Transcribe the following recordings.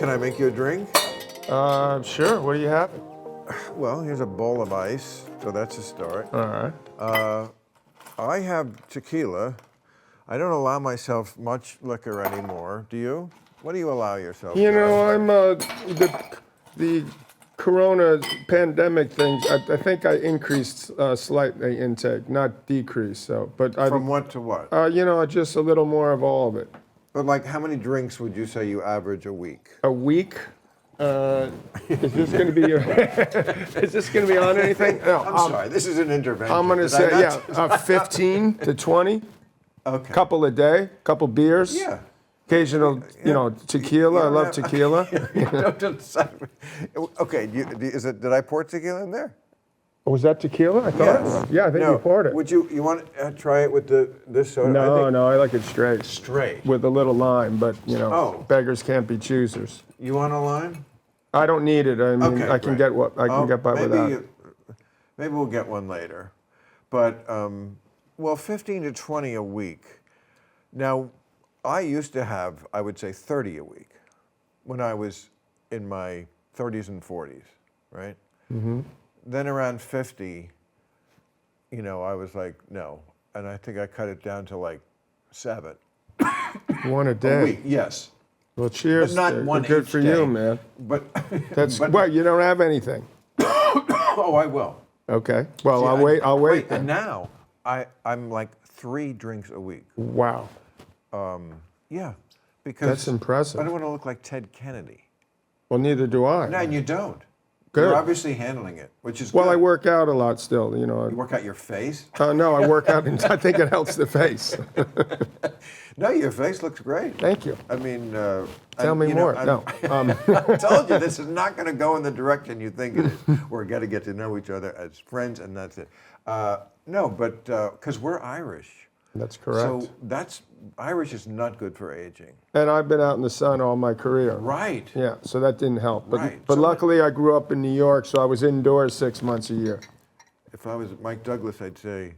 can I make you a drink? Sure. What do you have? Well, here's a bowl of ice, so that's a start. All right. I have tequila. I don't allow myself much liquor anymore. Do you? What do you allow yourself? You John? know, I'm the Corona pandemic things. I think I increased slightly intake, not decreased. So, but From what to what? you know, just a little more of all of it. But like, how many drinks would you say you average a week? A week. Is this going to be your? Is this going to be on anything? No, I'm sorry. This is an intervention. I'm going to say 15 to 20. Okay. Couple a day, couple beers. Yeah. Occasional, you know, tequila. I love tequila. Okay. Did I pour tequila in there? Oh, was that tequila? I thought. Yes. Yeah, I think you poured it. Would you want to try it with this soda? No, I like it straight. Straight. With a little lime, but you know, beggars can't be choosers. You want a lime? I don't need it. I mean, Okay, I can great. get by without it. Maybe we'll get one later. But, well, 15 to 20 a week. Now, I used to have, I would say, 30 a week when I was in my 30s and 40s, right? Mm-hmm. Then around 50, you know, I was like, no. And I think I cut it down to like 7. One a day. A week, yes. Well, cheers. But not one good each for day. you, man. But That's well, you don't have anything. oh, I will. Okay. Well, See, I'll wait. And now I'm like 3 drinks a week. Wow. Yeah, because That's impressive. I don't want to look like Ted Kennedy. Well, neither do I. No, and you don't. Good. You're obviously handling it, which is Well, good. I work out a lot still. You know. You work out your face? No, I work out, and I think it helps the face. No, your face looks great. Thank you. I mean, Tell me more. No. I told you this is not going to go in the direction you think it is. We're going to get to know each other as friends, and that's it. No, but because we're Irish. That's correct. So Irish is not good for aging. And I've been out in the sun all my career. Right. Yeah, so that didn't help. But, Right. but So luckily I grew up in New York, so I was indoors 6 months a year. If I was Mike Douglas, I'd say,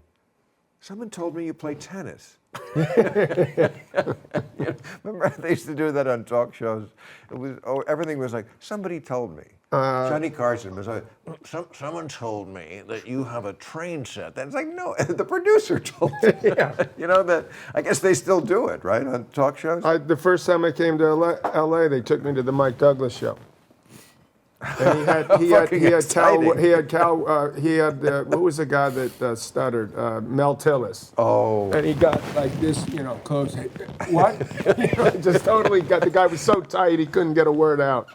someone told me you play tennis. Remember they used to do that on talk shows? It was everything was like, somebody told me. Johnny Carson was like, someone told me that you have a train set. That's like, no, the producer told me. Yeah. You know, that I guess they still do it, right, on talk shows? The first time I came to LA, they took me to the Mike Douglas show. And he had what was the guy that stuttered? Mel Tillis. Oh. And he got like this, you know, close. What? You know, just totally got, the guy was so tight he couldn't get a word out.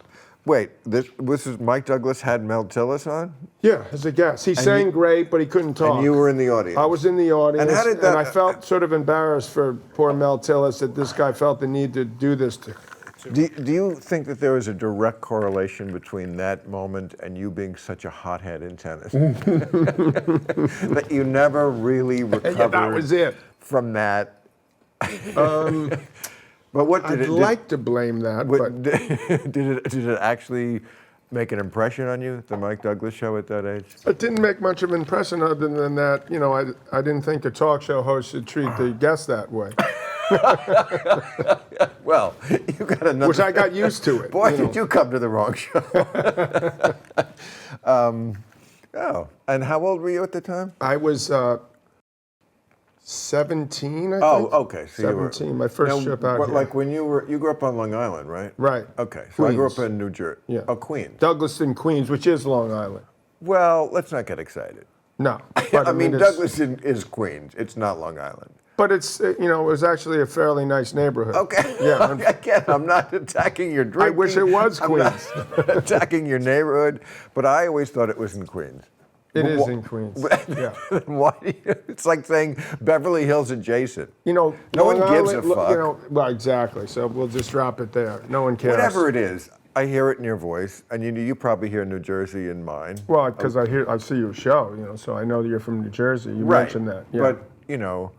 Wait, this is Mike Douglas had Mel Tillis on? Yeah, as a guest. He sang great, but he couldn't talk. And you were in the audience? I was in the audience. And how did that? And I felt sort of embarrassed for poor Mel Tillis that this guy felt the need to do this to. Do you think that there was a direct correlation between that moment and you being such a hothead in tennis? That you never really recovered Yeah, that was it. from that? But what did I'd like to blame that, but did it actually make an impression on you, the Mike Douglas show at that age? it didn't make much of an impression other than that, you know, I didn't think a talk show host should treat the guests that way. Well, you got another. Which I got used to it. Boy, you know. did you come to the wrong show. Oh, and how old were you at the time? I was 17, I think. Oh, okay. So 17, my first trip out but here. like when you grew up on Long Island, right? Right. Okay, so I grew up Queens. in New Jersey. Yeah. Oh, Queens. Douglaston, Queens, which is Long Island. Well, let's not get excited. No. But I mean, it's- Douglaston is Queens. It's not Long Island. But it's, you know, it was actually a fairly nice neighborhood. Okay. Yeah. Again, I'm not attacking your drinking. I wish it was I'm Queens. not attacking your neighborhood, but I always thought it was in Queens. It is in Queens. Yeah. Why? It's like saying Beverly Hills adjacent. You know, No one Long gives a Island, fuck. You know, well, exactly. So we'll just drop it there. No one cares. Whatever it is, I hear it in your voice, and you probably hear New Jersey in mine. Well, because I see your show, you know, so I know that you're from New Jersey. You Right. mentioned that. Yeah. But, you know,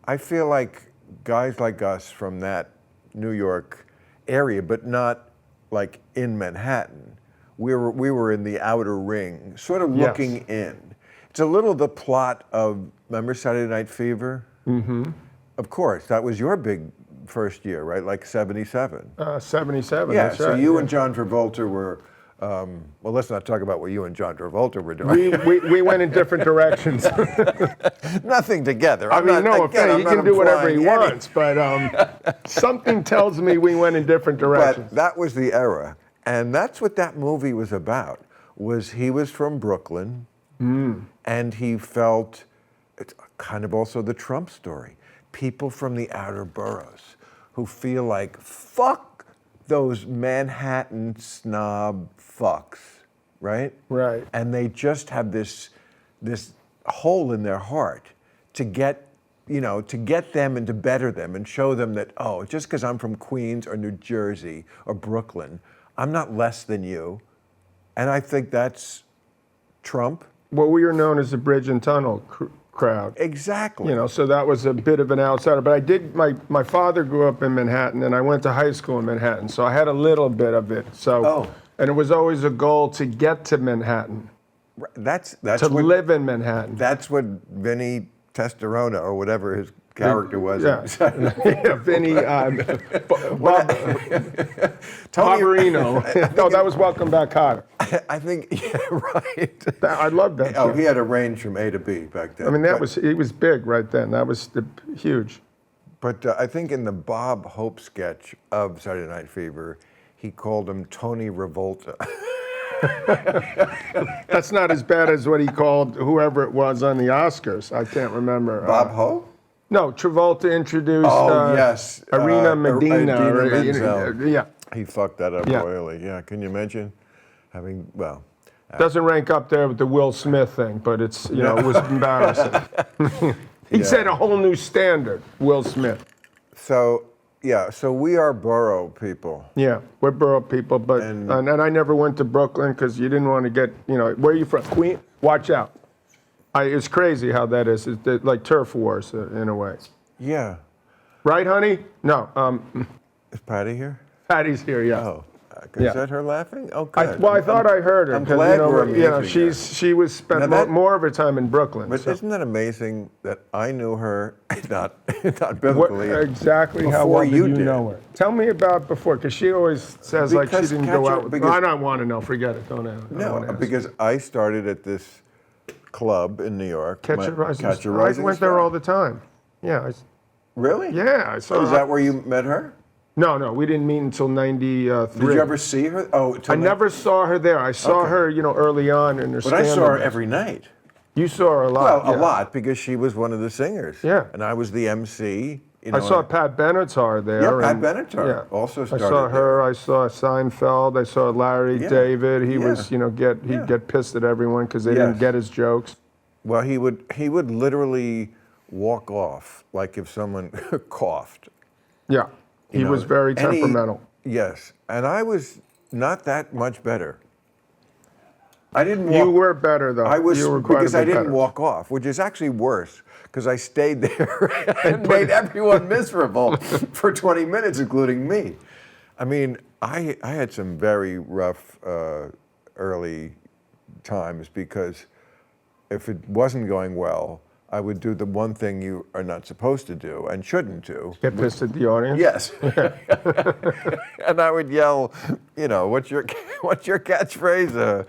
I feel like guys like us from that New York area, but not like in Manhattan, we were in the outer ring, sort of looking in. It's a little the plot of, remember Saturday Night Fever? Mm-hmm. Of course, that was your big first year, right? Like 77. 77. Yeah, that's so right, you yeah. and John Travolta were, well, let's not talk about what you and John Travolta were doing. We went in different directions. Nothing together. I mean, no offense, he can do whatever he wants, but something tells me we went in different directions. But that was the era. And that's what that movie was about, was he was from Brooklyn, and he felt, it's kind of also the Trump story, people from the outer boroughs who feel like, fuck those Manhattan snob fucks, right? Right. And they just have this hole in their heart to get, to get them and to better them and show them that, oh, just because I'm from Queens or New Jersey or Brooklyn, I'm not less than you. And I think that's Trump. Well, we were known as the Bridge and Tunnel crowd. Exactly. So that was a bit of an outsider. But I did, my father grew up in Manhattan, and I went to high school in Manhattan, so I had a little bit of it. So, and it was always a goal to get to Manhattan. That's to what, live in Manhattan. That's what Vinny Testerona, or whatever his character was. Yeah, yeah, Vinny, Barbarino. No, that was Welcome Back, Kotter. I think, yeah, right. I loved that. Oh, show. he had a range from A to B back then. I mean, he was big right then. That was huge. But I think in the Bob Hope sketch of Saturday Night Fever, he called him Tony Revolta. That's not as bad as what he called whoever it was on the Oscars. I can't remember. Bob Hope? No, Travolta introduced yes. Arena Medina. Idina Menzel. Yeah. He fucked that up Yeah. royally. Yeah, can you imagine having, well. Doesn't rank up there with the Will Smith thing, but it's, it was embarrassing. He set a whole new standard, Will Smith. So, yeah, so we are borough people. Yeah, we're borough people, but and I never went to Brooklyn because you didn't want to get, where are you from? Queen? Watch out. It's crazy how that is. It's like turf wars in a way. Yeah. Right, honey? No. Is Patty here? Patty's here, yeah. Oh, is that her laughing? Oh, good. I thought I heard her. I'm glad we're amazing she was spent more of her time in Brooklyn. But isn't that amazing that I knew her, not biblically, exactly how well did you know her? Tell me about before, because she always says like she didn't go out with. I don't want to know. Forget it. Don't ask. No, because I started at this club in New York. Catch a Rising Star. I went there all the time. Yeah. Really? Yeah, I saw. Oh, is that where you met her? No, we didn't meet until '93. Did you ever see her? Oh, I never saw her there. I saw her, early on in her stand-up. But I saw her every night. You saw her a lot. Well, a lot, because she was one of the singers. Yeah. And I was the MC. I saw Pat Benatar there. Yeah, Pat Benatar also started. I saw her. I saw Seinfeld. I saw Larry David. He was, he'd get pissed at everyone because they didn't get his jokes. Well, he would literally walk off like if someone coughed. Yeah. He was very temperamental. Yes, and I was not that much better. I didn't walk. You were better, though. I was, you were quite because a bit I didn't better. walk off, which is actually worse, because I stayed there and made everyone miserable for 20 minutes, including me. I mean, I had some very rough early times, because if it wasn't going well, I would do the one thing you are not supposed to do and shouldn't do. Get pissed at the audience? Yes. And I would yell, what's your catchphrase?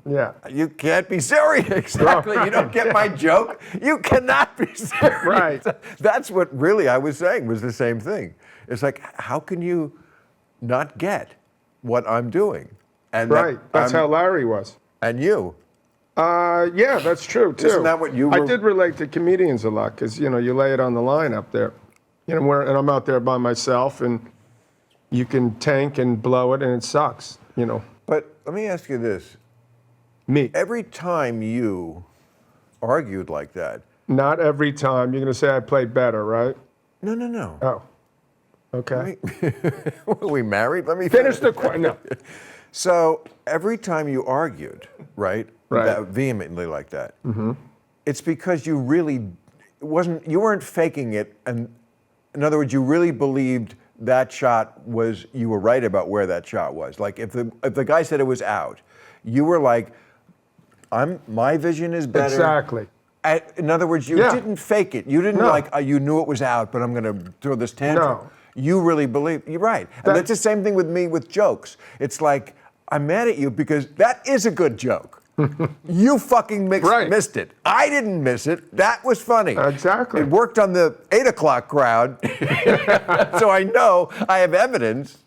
Yeah. You can't be serious. Exactly. You don't get my joke. You cannot be serious. Right. That's what really I was saying was the same thing. It's like, how can you not get what I'm doing? And that's how Larry was. And you. Yeah, that's true, too. Isn't that what you were? I did relate to comedians a lot because, you lay it on the line up there. And I'm out there by myself, and you can tank and blow it, and it sucks, But let me ask you this. Me. Every time you argued like that. Not every time. You're going to say I played better, right? No. Oh. Okay. Were we married? Let me Finish the question. No. So every time you argued, right? Right. That vehemently like that. Mm-hmm. It's because you really you weren't faking it, and in other words, you really believed that shot was, you were right about where that shot was. Like if the guy said it was out, you were like, my vision is better. Exactly. In other words, you didn't fake it. You didn't you knew it was out, but I'm going to throw this tantrum. No. You really believe, you're right. And that's the same thing with me with jokes. It's like, I'm mad at you because that is a good joke. You fucking missed it. I didn't miss it. That was funny. Exactly. It worked on the 8 o'clock crowd. So I know I have evidence.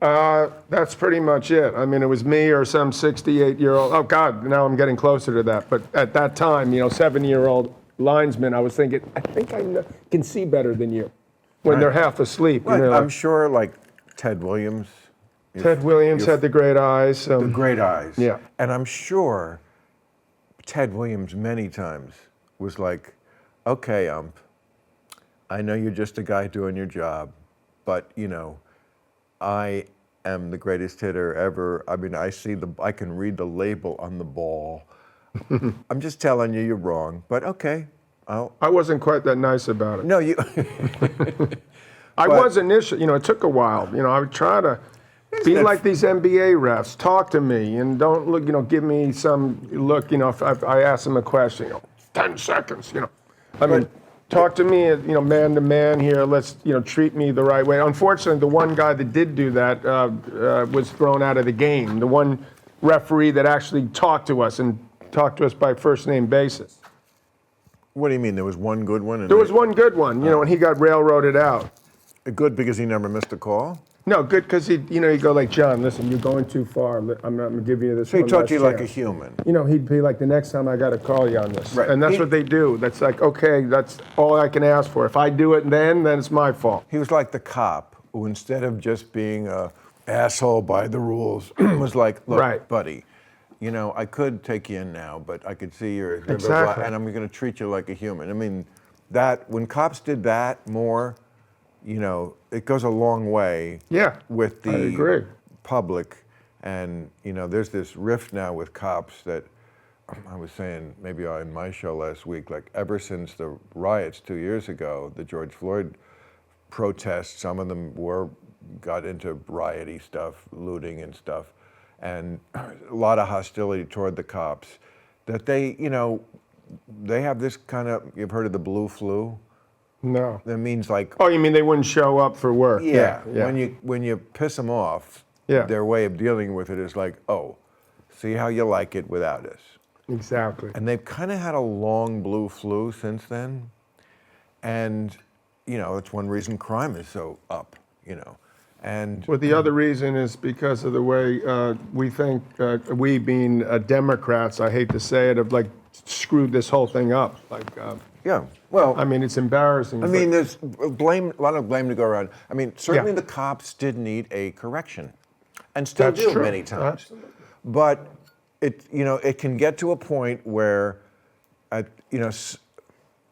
That's pretty much it. I mean, it was me or some 68-year-old. Oh, God, now I'm getting closer to that. But at that time, 7-year-old linesman, I was thinking, I think I can see better than you when they're half asleep. Well, I'm sure, like Ted Williams. Ted Williams had the great eyes. The great eyes. Yeah. And I'm sure Ted Williams many times was like, okay, I know you're just a guy doing your job, but, I am the greatest hitter ever. I mean, I can read the label on the ball. I'm just telling you, you're wrong, but okay. I wasn't quite that nice about it. No, you. I was initially, it took a while. I would try to be like these NBA refs. Talk to me and don't look, give me some look, if I ask them a question, 10 seconds, I mean, talk to me, man to man here. Let's, treat me the right way. Unfortunately, the one guy that did do that was thrown out of the game. The one referee that actually talked to us by first name basis. What do you mean? There was one good one? There was one good one, and he got railroaded out. Good because he never missed a call? No, good because he'd go like, John, listen, you're going too far. I'm not going to give you this. So he talked to you like a human. He'd be like, the next time I got to call you on this. Right. And that's what they do. That's like, okay, that's all I can ask for. If I do it then it's my fault. He was like the cop who, instead of just being a asshole by the rules, was like, look, buddy, I could take you in now, but I could see you're exactly. and I'm going to treat you like a human. I mean, when cops did that more, it goes a long way with the public. And, there's this rift now with cops that I was saying maybe on my show last week, like ever since the riots 2 years ago, the George Floyd protests, some of them got into rioty stuff, looting and stuff, and a lot of hostility toward the cops, that they have this kind of, you've heard of the blue flu? No. That means like... Oh, you mean they wouldn't show up for work? Yeah. When you piss them off, their way of dealing with it is like, oh, see how you like it without us. Exactly. And they've kind of had a long blue flu since then. And, it's one reason crime is so up, And well, the other reason is because of the way we think, we being Democrats, I hate to say it, have like screwed this whole thing up. Well, I mean, it's embarrassing. I mean, there's a lot of blame to go around. I mean, certainly the cops did need a correction, and still do many times. Absolutely. But it can get to a point where,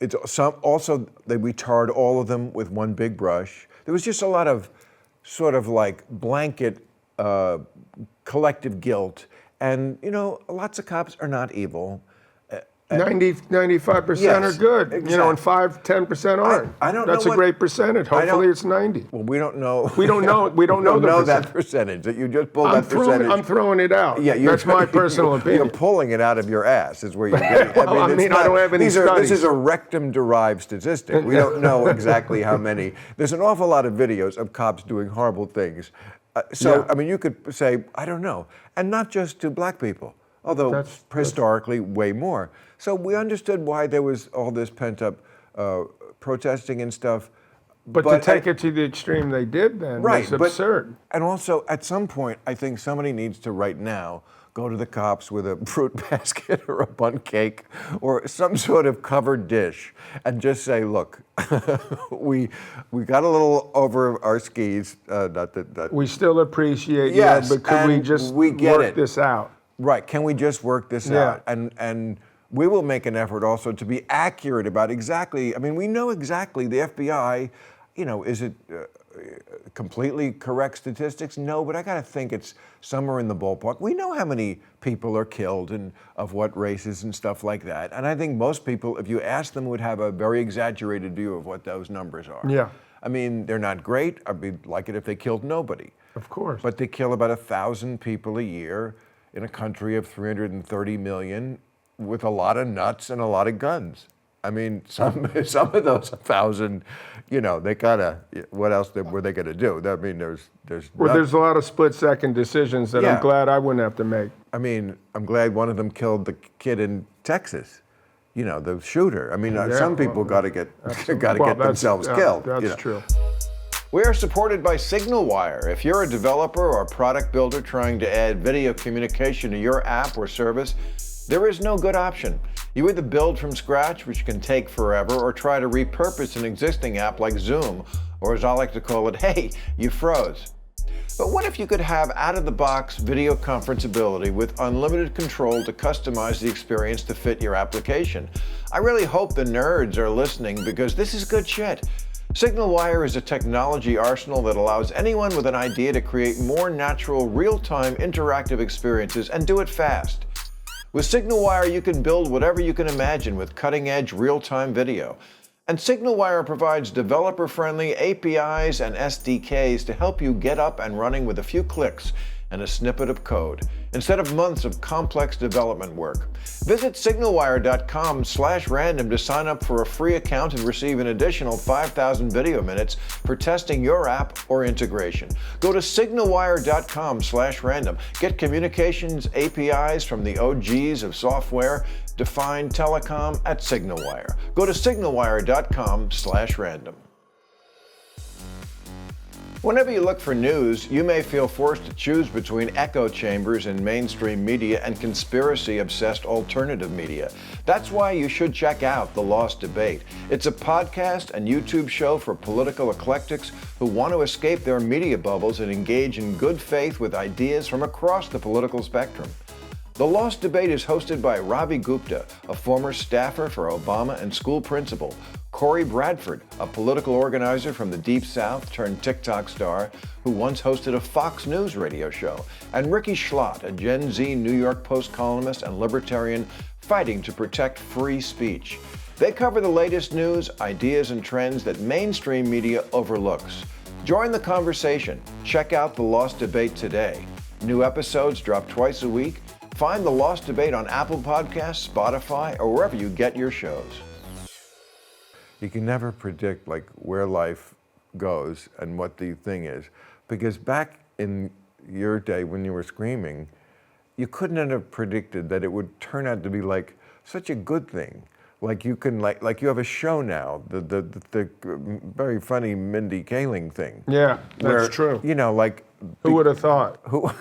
it's also they retard all of them with one big brush. There was just a lot of sort of like blanket collective guilt, and lots of cops are not evil. 95% are good, exactly. And 5-10% aren't. I don't know. That's a great percentage. Hopefully it's 90. Well, we don't know. We don't know. We don't know that percentage that you just pulled that percentage. I'm throwing it out. Yeah, that's my personal opinion. You're pulling it out of your ass, is where you're getting. Well, I don't have any studies. This is a rectum-derived statistic. We don't know exactly how many. There's an awful lot of videos of cops doing horrible things. I mean, you could say, I don't know, and not just to black people, although historically way more. So we understood why there was all this pent-up protesting and stuff. But to take it to the extreme they did then is absurd. And also, at some point, I think somebody needs to, right now, go to the cops with a fruit basket or a bun cake or some sort of covered dish and just say, look, we got a little over our skis. We still appreciate you, but could we just work this out? Right, can we just work this out? And we will make an effort also to be accurate about exactly, I mean, we know exactly the FBI, is it completely correct statistics? No, but I gotta think it's somewhere in the ballpark. We know how many people are killed and of what races and stuff like that. And I think most people, if you ask them, would have a very exaggerated view of what those numbers are. Yeah. I mean, they're not great. I'd like it if they killed nobody. Of course. But they kill about 1,000 people a year in a country of 330 million. with a lot of nuts and a lot of guns. I mean, some of those 1,000, you know, they gotta. What else were they gonna do? I mean, there's. Well, there's a lot of split-second decisions that I'm glad I wouldn't have to make. I mean, I'm glad one of them killed the kid in Texas. You know, the shooter. I mean, some people got to get themselves killed. That's true. We are supported by SignalWire. If you're a developer or a product builder trying to add video communication to your app or service, there is no good option. You either build from scratch, which can take forever, or try to repurpose an existing app like Zoom, or as I like to call it, hey, you froze. But what if you could have out-of-the-box video conference ability with unlimited control to customize the experience to fit your application? I really hope the nerds are listening because this is good shit. SignalWire is a technology arsenal that allows anyone with an idea to create more natural, real-time interactive experiences and do it fast. With SignalWire, you can build whatever you can imagine with cutting-edge real-time video. And SignalWire provides developer-friendly APIs and SDKs to help you get up and running with a few clicks and a snippet of code, instead of months of complex development work. Visit signalwire.com/random to sign up for a free account and receive an additional 5,000 video minutes for testing your app or integration. Go to signalwire.com/random. Get communications APIs from the OGs of software, define telecom at SignalWire. Go to signalwire.com/random. Whenever you look for news, you may feel forced to choose between echo chambers in mainstream media and conspiracy-obsessed alternative media. That's why you should check out The Lost Debate. It's a podcast and YouTube show for political eclectics who want to escape their media bubbles and engage in good faith with ideas from across the political spectrum. The Lost Debate is hosted by Ravi Gupta, a former staffer for Obama and school principal, Corey Bradford, a political organizer from the Deep South turned TikTok star who once hosted a Fox News radio show, and Ricky Schlott, a Gen Z New York Post columnist and libertarian fighting to protect free speech. They cover the latest news, ideas, and trends that mainstream media overlooks. Join the conversation. Check out The Lost Debate today. New episodes drop twice a week. Find The Lost Debate on Apple Podcasts, Spotify, or wherever you get your shows. You can never predict like where life goes and what the thing is, because back in your day when you were screaming, you couldn't have predicted that it would turn out to be like such a good thing. Like you can like you have a show now, the very funny Mindy Kaling thing. Yeah, that's true. You know, like who would have thought? Who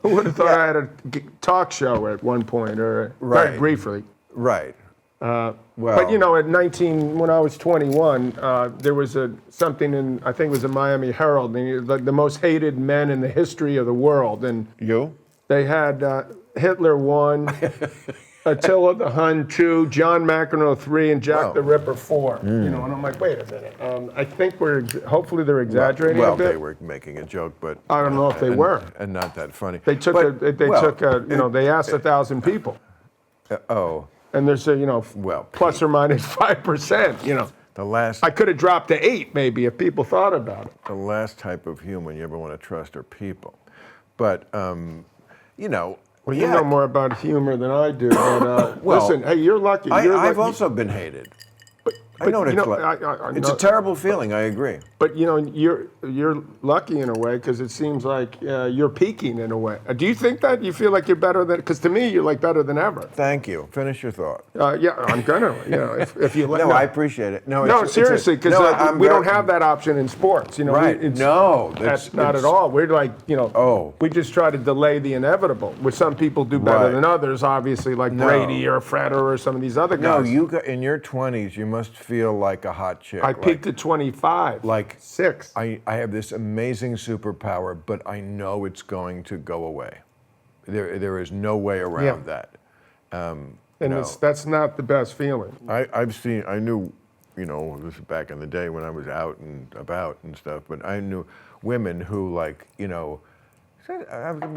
would have thought I had a talk show at one point, or very briefly? Right. But you know, at 19, when I was 21, there was something in, I think it was the Miami Herald, and the most hated men in the history of the world. And they had Hitler 1, Attila the Hun 2, John McEnroe 3, and Jack the Ripper 4. You know, and I'm like, wait a minute. I think hopefully they're exaggerating a bit. Well, they were making a joke, but I don't know if they were. And not that funny. They took, you know, they asked 1,000 people. And there's plus or minus 5%, you know. I could have dropped to 8 maybe if people thought about it. The last type of human you ever want to trust are people. But, you know. Well, you know more about humor than I do. But, listen, hey, you're lucky. I've also been hated. I know what it's like. It's a terrible feeling, I agree. But, you know, you're lucky in a way because it seems like you're peaking in a way. Do you think that? You feel like you're better than, because to me, you're like better than ever. Thank you. Finish your thought. Yeah, I'm gonna, you know, if you let No, I appreciate it. No, seriously, because we don't have that option in sports, you know. Right. That's not at all. We're like, you know, we just try to delay the inevitable, which some people do better than others, obviously, like Brady or Federer or some of these other guys. No, in your 20s, you must feel like a hot chick. I peaked at 25. Like 6. I have this amazing superpower, but I know it's going to go away. There is no way around that. That's not the best feeling. I knew, you know, this is back in the day when I was out and about and stuff, but I knew women who, like, you know,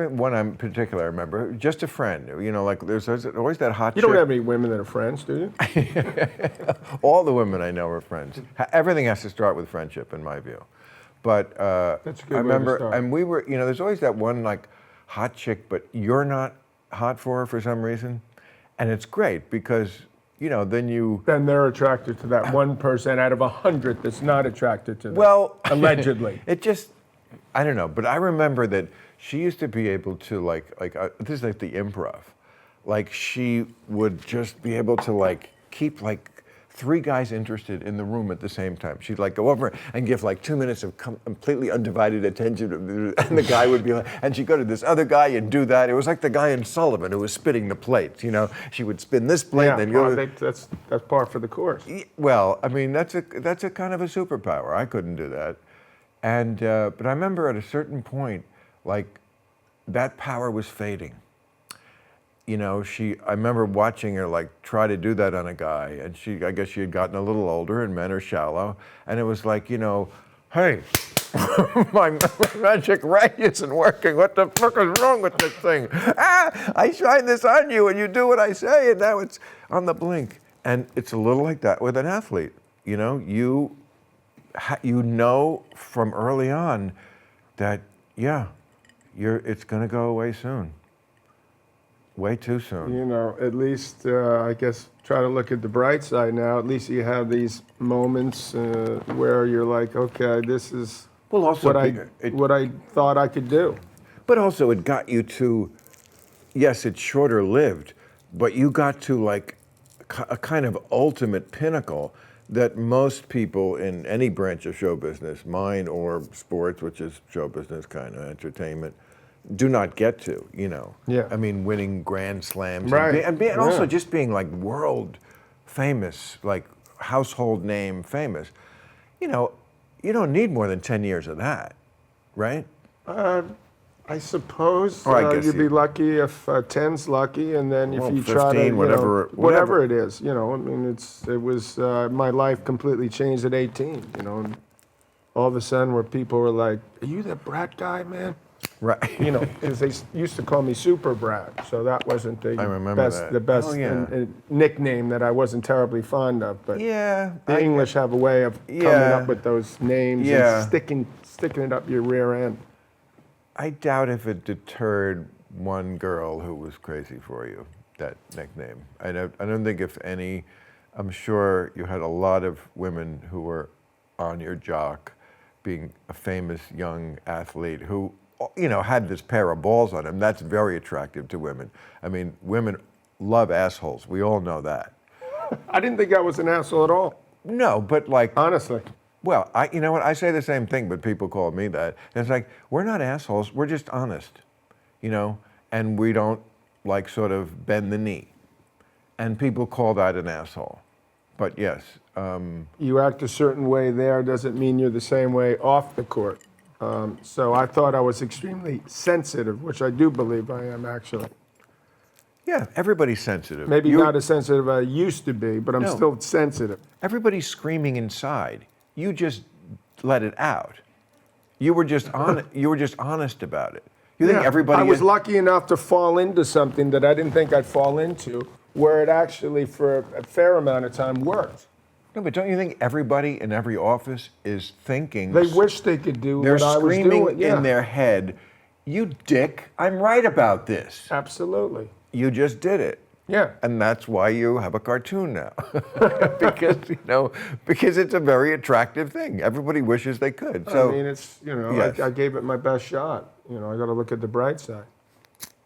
one in particular I remember, just a friend, you know, like there's always that hot chick. You don't have any women that are friends, do you? All the women I know are friends. Everything has to start with friendship, in my view. But that's a good I remember, way to start. and we were, you know, there's always that one like hot chick, but you're not hot for her for some reason. And it's great because, then you. Then they're attracted to that 1% out of 100 that's not attracted to them. Well, allegedly. It just, I don't know, but I remember that she used to be able to this is like the improv. Like she would just be able to keep 3 guys interested in the room at the same time. She'd go over and give 2 minutes of completely undivided attention, and the guy would be and she'd go to this other guy and do that. It was like the guy in Sullivan who was spinning the plates. She would spin this plate, Yeah, and then go. that's par for the course. Well, I mean that's a kind of a superpower. I couldn't do that, and but I remember at a certain point, that power was fading. I remember watching her try to do that on a guy, and I guess she had gotten a little older, and men are shallow, and it was hey, my magic ray isn't working. What the fuck is wrong with this thing? I shine this on you, and you do what I say, and now it's on the blink. And it's a little like that with an athlete. You know from early on that it's going to go away soon. Way too soon. At least I guess try to look at the bright side now. At least you have these moments where you're like, okay, this is what I thought I could do. But also it got you to, yes, it's shorter lived, but you got to a kind of ultimate pinnacle that most people in any branch of show business, mine or sports, which is show business kind of entertainment, do not get to, Yeah. I mean, winning Grand Slams. Right. And also just being world famous, household name famous. You don't need more than 10 years of that, right? I suppose Or I guess you'd be lucky if 10's lucky, and then if you 15, try to, whatever it is, I mean, it was my life completely changed at 18, and all of a sudden where people were like, "Are you that brat guy, man?" Right. Because they used to call me Super Brat, so that wasn't I remember that. the best Oh, yeah. nickname that I wasn't terribly fond of. But Yeah. the English have a way of coming Yeah. up with those names Yeah. and sticking it up your rear end. I doubt if it deterred one girl who was crazy for you, that nickname. I don't think if any, I'm sure you had a lot of women who were on your jock, being a famous young athlete who, had this pair of balls on him. That's very attractive to women. I mean, women love assholes. We all know that. I didn't think I was an asshole at all. No, but Honestly. well, you know what? I say the same thing, but people call me that. And it's we're not assholes. We're just honest, and we don't sort of bend the knee. And people call that an asshole. But yes. You act a certain way there doesn't mean you're the same way off the court. So I thought I was extremely sensitive, which I do believe I am actually. Yeah, everybody's sensitive. Maybe not as sensitive as I used to be, but I'm No. still sensitive. Everybody's screaming inside. You just let it out. You were just honest about it. You think everybody? I was lucky enough to fall into something that I didn't think I'd fall into, where it actually, for a fair amount of time, worked. No, but don't you think everybody in every office is thinking? They wish they could do They're what I was screaming doing. Yeah. in their head, "You dick! I'm right about this. Absolutely. You just did it." Yeah. And that's why you have a cartoon now, because it's a very attractive thing. Everybody wishes they could. So I mean, it's yes. I gave it my best shot. I got to look at the bright side.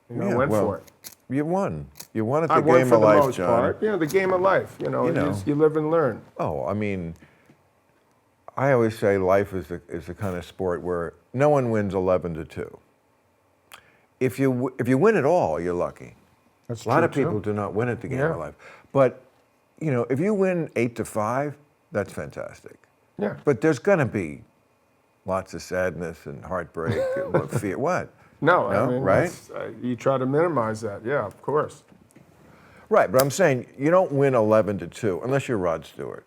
I Yeah, went well, for it. You won. You won at the I won game for of the life, most John. part. The game of life. You live and learn. Oh, I mean, I always say life is the kind of sport where no one wins 11-2. If you win it all, you're lucky. That's A lot true, of people too. do not win at the game Yeah. of life. But, if you win 8-5, that's fantastic. Yeah. But there's going to be lots of sadness and heartbreak and fear. What? No, No, I mean, right? You try to minimize that. Yeah, of course. Right, but I'm saying you don't win 11-2 unless you're Rod Stewart.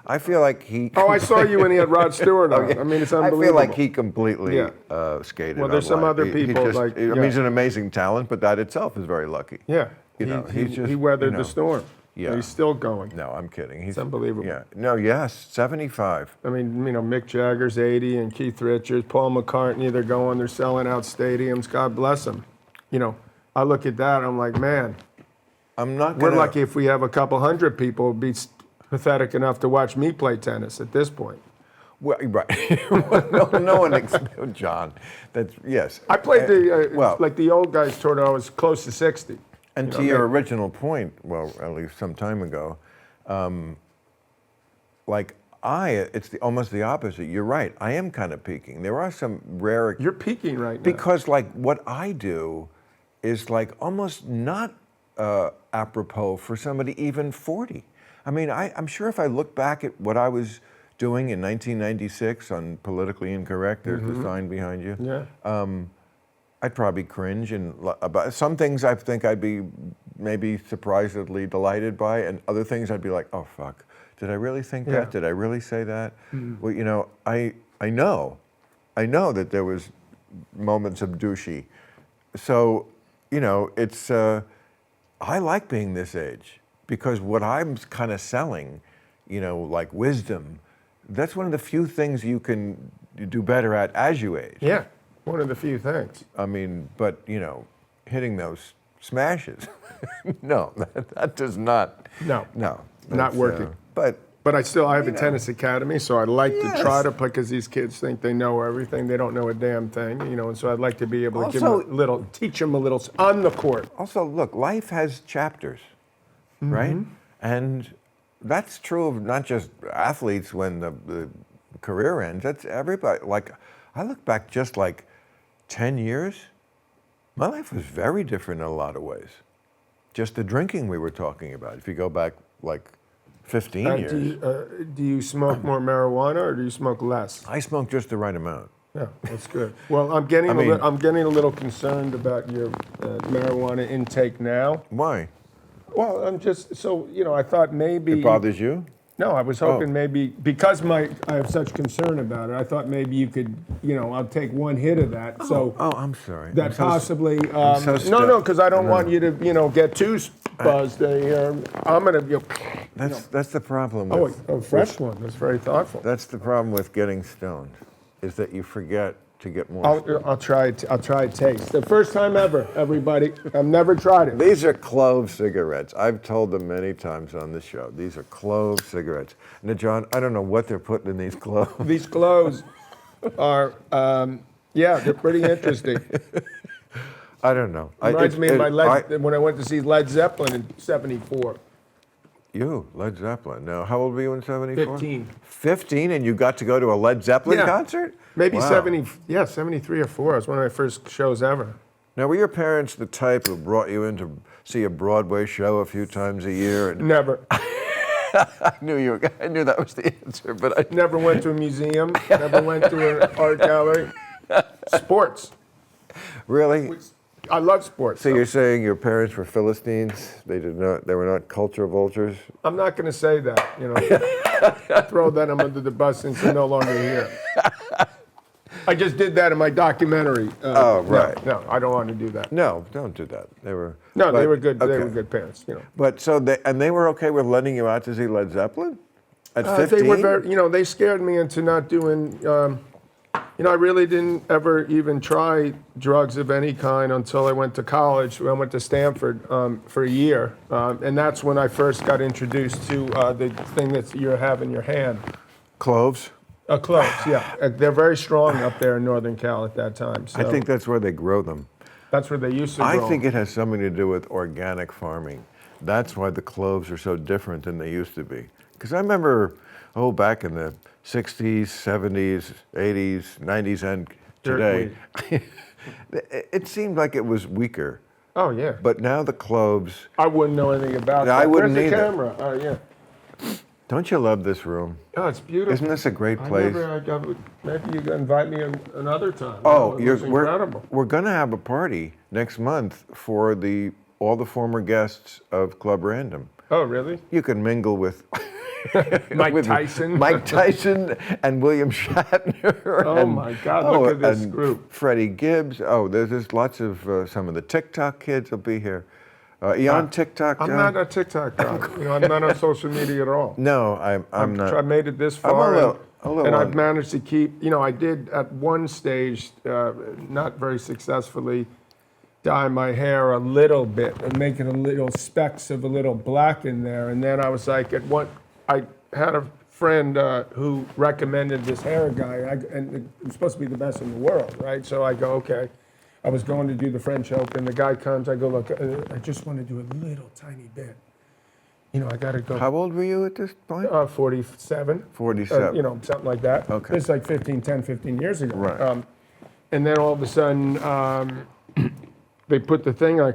I feel like he. Oh, I saw you when he had Rod Stewart on. I mean, it's unbelievable. I feel like he completely Yeah. skated. Well, there's on some life. other He people, just, like, I mean, he's an amazing talent, but that itself is very lucky. Yeah. He's he weathered the storm. Yeah. He's still going. No, I'm kidding. He's unbelievable. Yeah. No. Yes. 75. I mean, Mick Jagger's 80 and Keith Richards, Paul McCartney, they're selling out stadiums. God bless them. I look at that, I'm like, man, I'm not We're gonna. lucky if we have a couple hundred people. It'd be pathetic enough to watch me play tennis at this point. Well, right. no one, John. That's yes. I played the well, like the old guys tournament. I was close to 60. and to your original point, well, at least some time ago, it's almost the opposite. You're right. I am kind of peaking. There are some rare. You're peaking right now. Because like what I do is like almost not apropos for somebody even 40. I mean, I'm sure if I look back at what I was doing in 1996 on Politically Incorrect, there's the sign behind you. Yeah. I'd probably cringe, and about some things I think I'd be maybe surprisedly delighted by, and other things I'd be like, oh fuck, did I really think Yeah. that? Did I really say that? Well, you know, I know that there was moments of douchey. So, you know, it's I like being this age because what I'm kind of selling, you know, like wisdom, that's one of the few things you can do better at as you age. Yeah. One of the few things. I mean, but you know, hitting those smashes, no, that does not. No. No, Not working. But I have a tennis academy, so I'd like to try Yes. to play because these kids think they know everything. They don't know a damn thing, you know. And so I'd like to be able to Also- teach them a little on the court. also, look, life has chapters, right? And that's true of not just athletes when the career ends. That's everybody. Like, I look back just like 10 years. My life was very different in a lot of ways. Just the drinking we were talking about. If you go back like 15 years. Do you smoke more marijuana or do you smoke less? I smoke just the right amount. Yeah, that's good. Well, I'm getting I'm getting a little concerned about your marijuana intake now. Why? Well, I'm just so you know. I thought maybe It bothers you? No, I was hoping maybe because I have such concern about it. I thought maybe you could, you know, I'll take one hit of that. So Oh, I'm sorry. that I'm so- possibly so no, because I don't want you to, you know, get too buzzed. I'm gonna. That's the problem. Oh, With, a fresh one. That's very thoughtful. that's the problem with getting stoned, is that you forget to get more. I'll try it. I'll try a taste. The first time ever, everybody. I've never tried it. These are clove cigarettes. I've told them many times on the show. These are clove cigarettes. Now, John, I don't know what they're putting in these cloves. These clothes are, they're pretty interesting. I don't know. Reminds me of when I went to see Led Zeppelin in '74. You, Led Zeppelin. Now, how old were you in '74? 15. 15, and you got to go to a Led Zeppelin Yeah. concert? Maybe Wow. 73 or 4. It was one of my first shows ever. Now, were your parents the type who brought you in to see a Broadway show a few times a year? And Never. I knew that was the answer, but I Never went to a museum. Never went to an art gallery. Sports. really. I love sports. So you're saying your parents were Philistines? They were not culture vultures? I'm not going to say that. You know, throw that under the bus since they're no longer here. I just did that in my documentary. Oh, right. No, I don't want to do that. No, don't do that. They were They were good. They okay. were good parents. You know. But so they were okay with letting you out to see Led Zeppelin at 15? They were very. You know, they scared me into not doing. You know, I really didn't ever even try drugs of any kind until I went to college. I went to Stanford for a year, and that's when I first got introduced to the thing that you have in your hand. Cloves? Cloves, yeah. They're very strong up there in Northern Cal at that time. So I think that's where they grow them. that's where they used to I grow. think it has something to do with organic farming. That's why the cloves are so different than they used to be. Because I remember, back in the 60s, 70s, 80s, 90s, and today, it seemed like it was weaker. Oh yeah. But now the cloves, I wouldn't know anything about that. I wouldn't Where's the either. camera? Oh yeah. don't you love this room? Oh, it's beautiful. Isn't this a great place? Maybe you can invite me another time. Oh, it was incredible. we're going to have a party next month for all the former guests of Club Random. Oh, really? You can mingle with Mike Tyson. Mike Tyson and William Shatner. Oh, my God, look at this and group. Freddie Gibbs. Oh, there's lots of some of the TikTok kids will be here. You on TikTok, I'm John? not a TikTok guy. You know, I'm not on social media at all. No, I'm not. I made it this I'm far, a little and I've on- managed to keep. You know, I did at one stage, not very successfully, dye my hair a little bit and make it a little specks of a little black in there. And then I was like, I had a friend who recommended this hair guy, and it was supposed to be the best in the world, right? So I go, okay. I was going to do the French Open. The guy comes. I go, look, I just want to do a little tiny bit. You know, I got to go. How old were you at this point? 47. 47. You know, something like that. Okay. This is like 15 years ago. Right. And then all of a sudden, they put the thing on.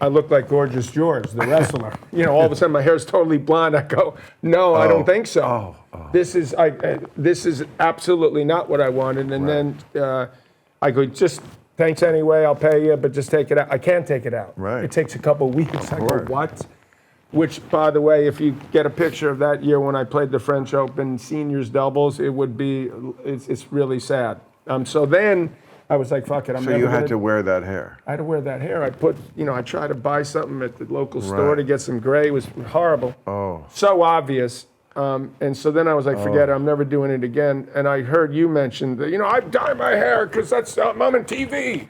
I look like Gorgeous George, the wrestler. You know, all of a sudden my hair's totally blonde. I go, no, I don't think so. This is absolutely not what I wanted. And then I go, just thanks anyway. I'll pay you, but just take it out. I can't take it out. Right. It takes a couple of weeks. I go, what? Which, by the way, if you get a picture of that year when I played the French Open seniors doubles, it would be, it's really sad. So then I was like, fuck it. So you had to wear that hair. I had to wear that hair. I tried to buy something at the local store to get some gray. It was horrible. Oh. So obvious. And so then I was like, forget it. I'm never doing it again. And I heard you mention that, I dye my hair because that's, I'm on TV.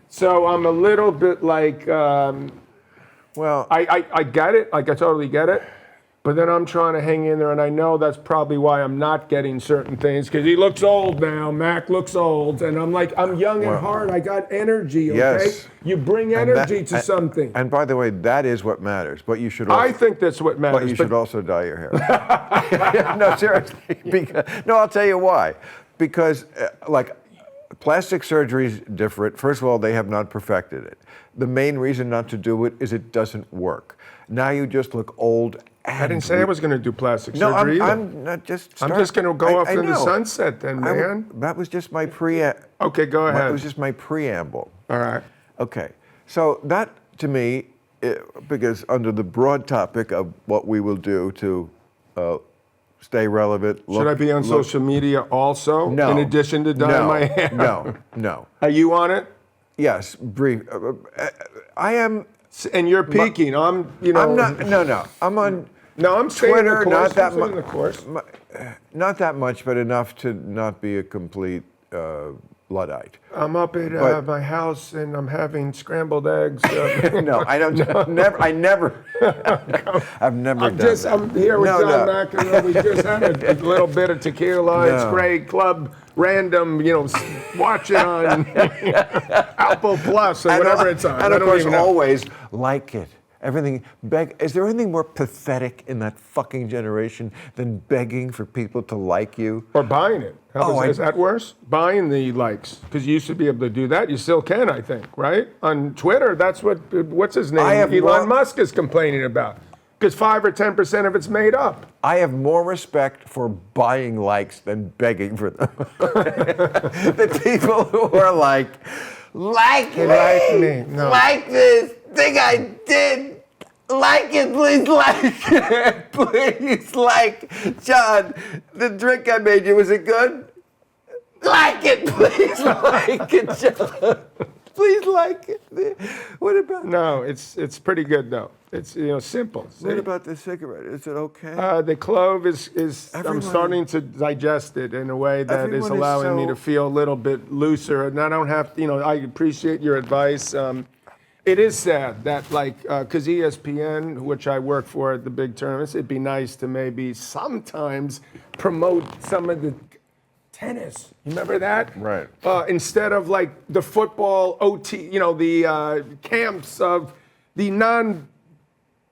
So I'm a little bit like, Well, I get it. Like, I totally get it. But then I'm trying to hang in there, and I know that's probably why I'm not getting certain things, because he looks old now. Mac looks old. And I'm like, I'm young and hard. I got energy, okay? Yes. You bring energy to something. And by the way, that is what matters. But you should also, I think that's what matters. but you should also dye your hair. No, seriously. I'll tell you why. Because, plastic surgery is different. First of all, they have not perfected it. The main reason not to do it is it doesn't work. Now you just look old. I didn't say I was going to do plastic No, surgery either. I'm not just. I'm just going to go off I in the know. sunset then, man. That was just my Okay, go ahead. That was just my preamble. All right. Okay, so that to me, because under the broad topic of what we will do to stay relevant. Should I be on social media also? No. In addition to dyeing my hair? No. Are you on it? Yes, brief. I am. And you're peaking. I'm not. No. I'm on. No, I'm staying Twitter, the course. not that I'm staying the course. Not that much, but enough to not be a complete Luddite. I'm up at my house and I'm having scrambled eggs. No, I don't. I never. I've never done that. I'm here with John McEnroe. We just had a little bit of tequila. No. It's great. Club random. Watch it on Apple Plus or whatever it's on. And of course, always like it. Everything is there anything more pathetic in that fucking generation than begging for people to like you? Or buying it. Is that worse? Buying the likes. Because you used to be able to do that. You still can, I think, right? On Twitter, that's what's his name? Elon Musk is complaining about. Because 5 or 10% of it's made up. I have more respect for buying likes than begging for them. The people who are like me, No. like this thing I did. Like it, please like it. Please like. John, the drink I made you, was it good? Like it, please like it, John. Please like it. What about? No, it's pretty good though. It's simple. What about the cigarette? Is it okay? The clove is I'm starting to digest it in a way that is allowing me to feel a little bit looser, and I don't have to. I appreciate your advice. It is sad that, because ESPN, which I work for at the big tournaments, it'd be nice to maybe sometimes promote some of the tennis. You remember that? Right. Instead of the football OT, the camps of the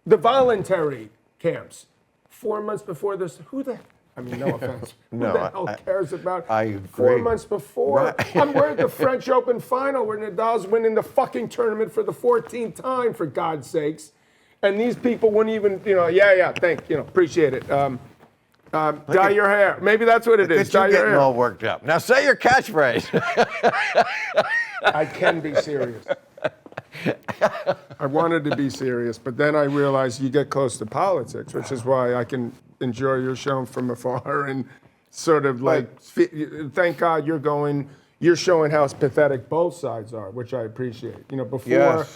voluntary camps. 4 months before this, no offense. Who the hell cares about I agree. 4 months before? Right. We're at the French Open final where Nadal's winning the fucking tournament for the 14th time, for God's sakes. And these people wouldn't even, appreciate it. Dye your hair. Maybe that's what it is. You're Dye your getting hair. all worked up. Now say your catchphrase. I can be serious. I wanted to be serious, but then I realized you get close to politics, which is why I can enjoy your show from afar and sort of thank God you're showing how pathetic both sides are, which I appreciate. Before,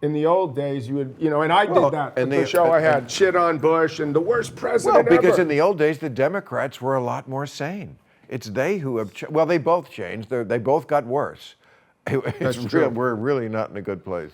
in the old days, you would, and I did that. In the show I had shit on Bush and the worst president ever. Because in the old days, the Democrats were a lot more sane. It's they who have, they both changed. They both got worse. We're really not in a good place.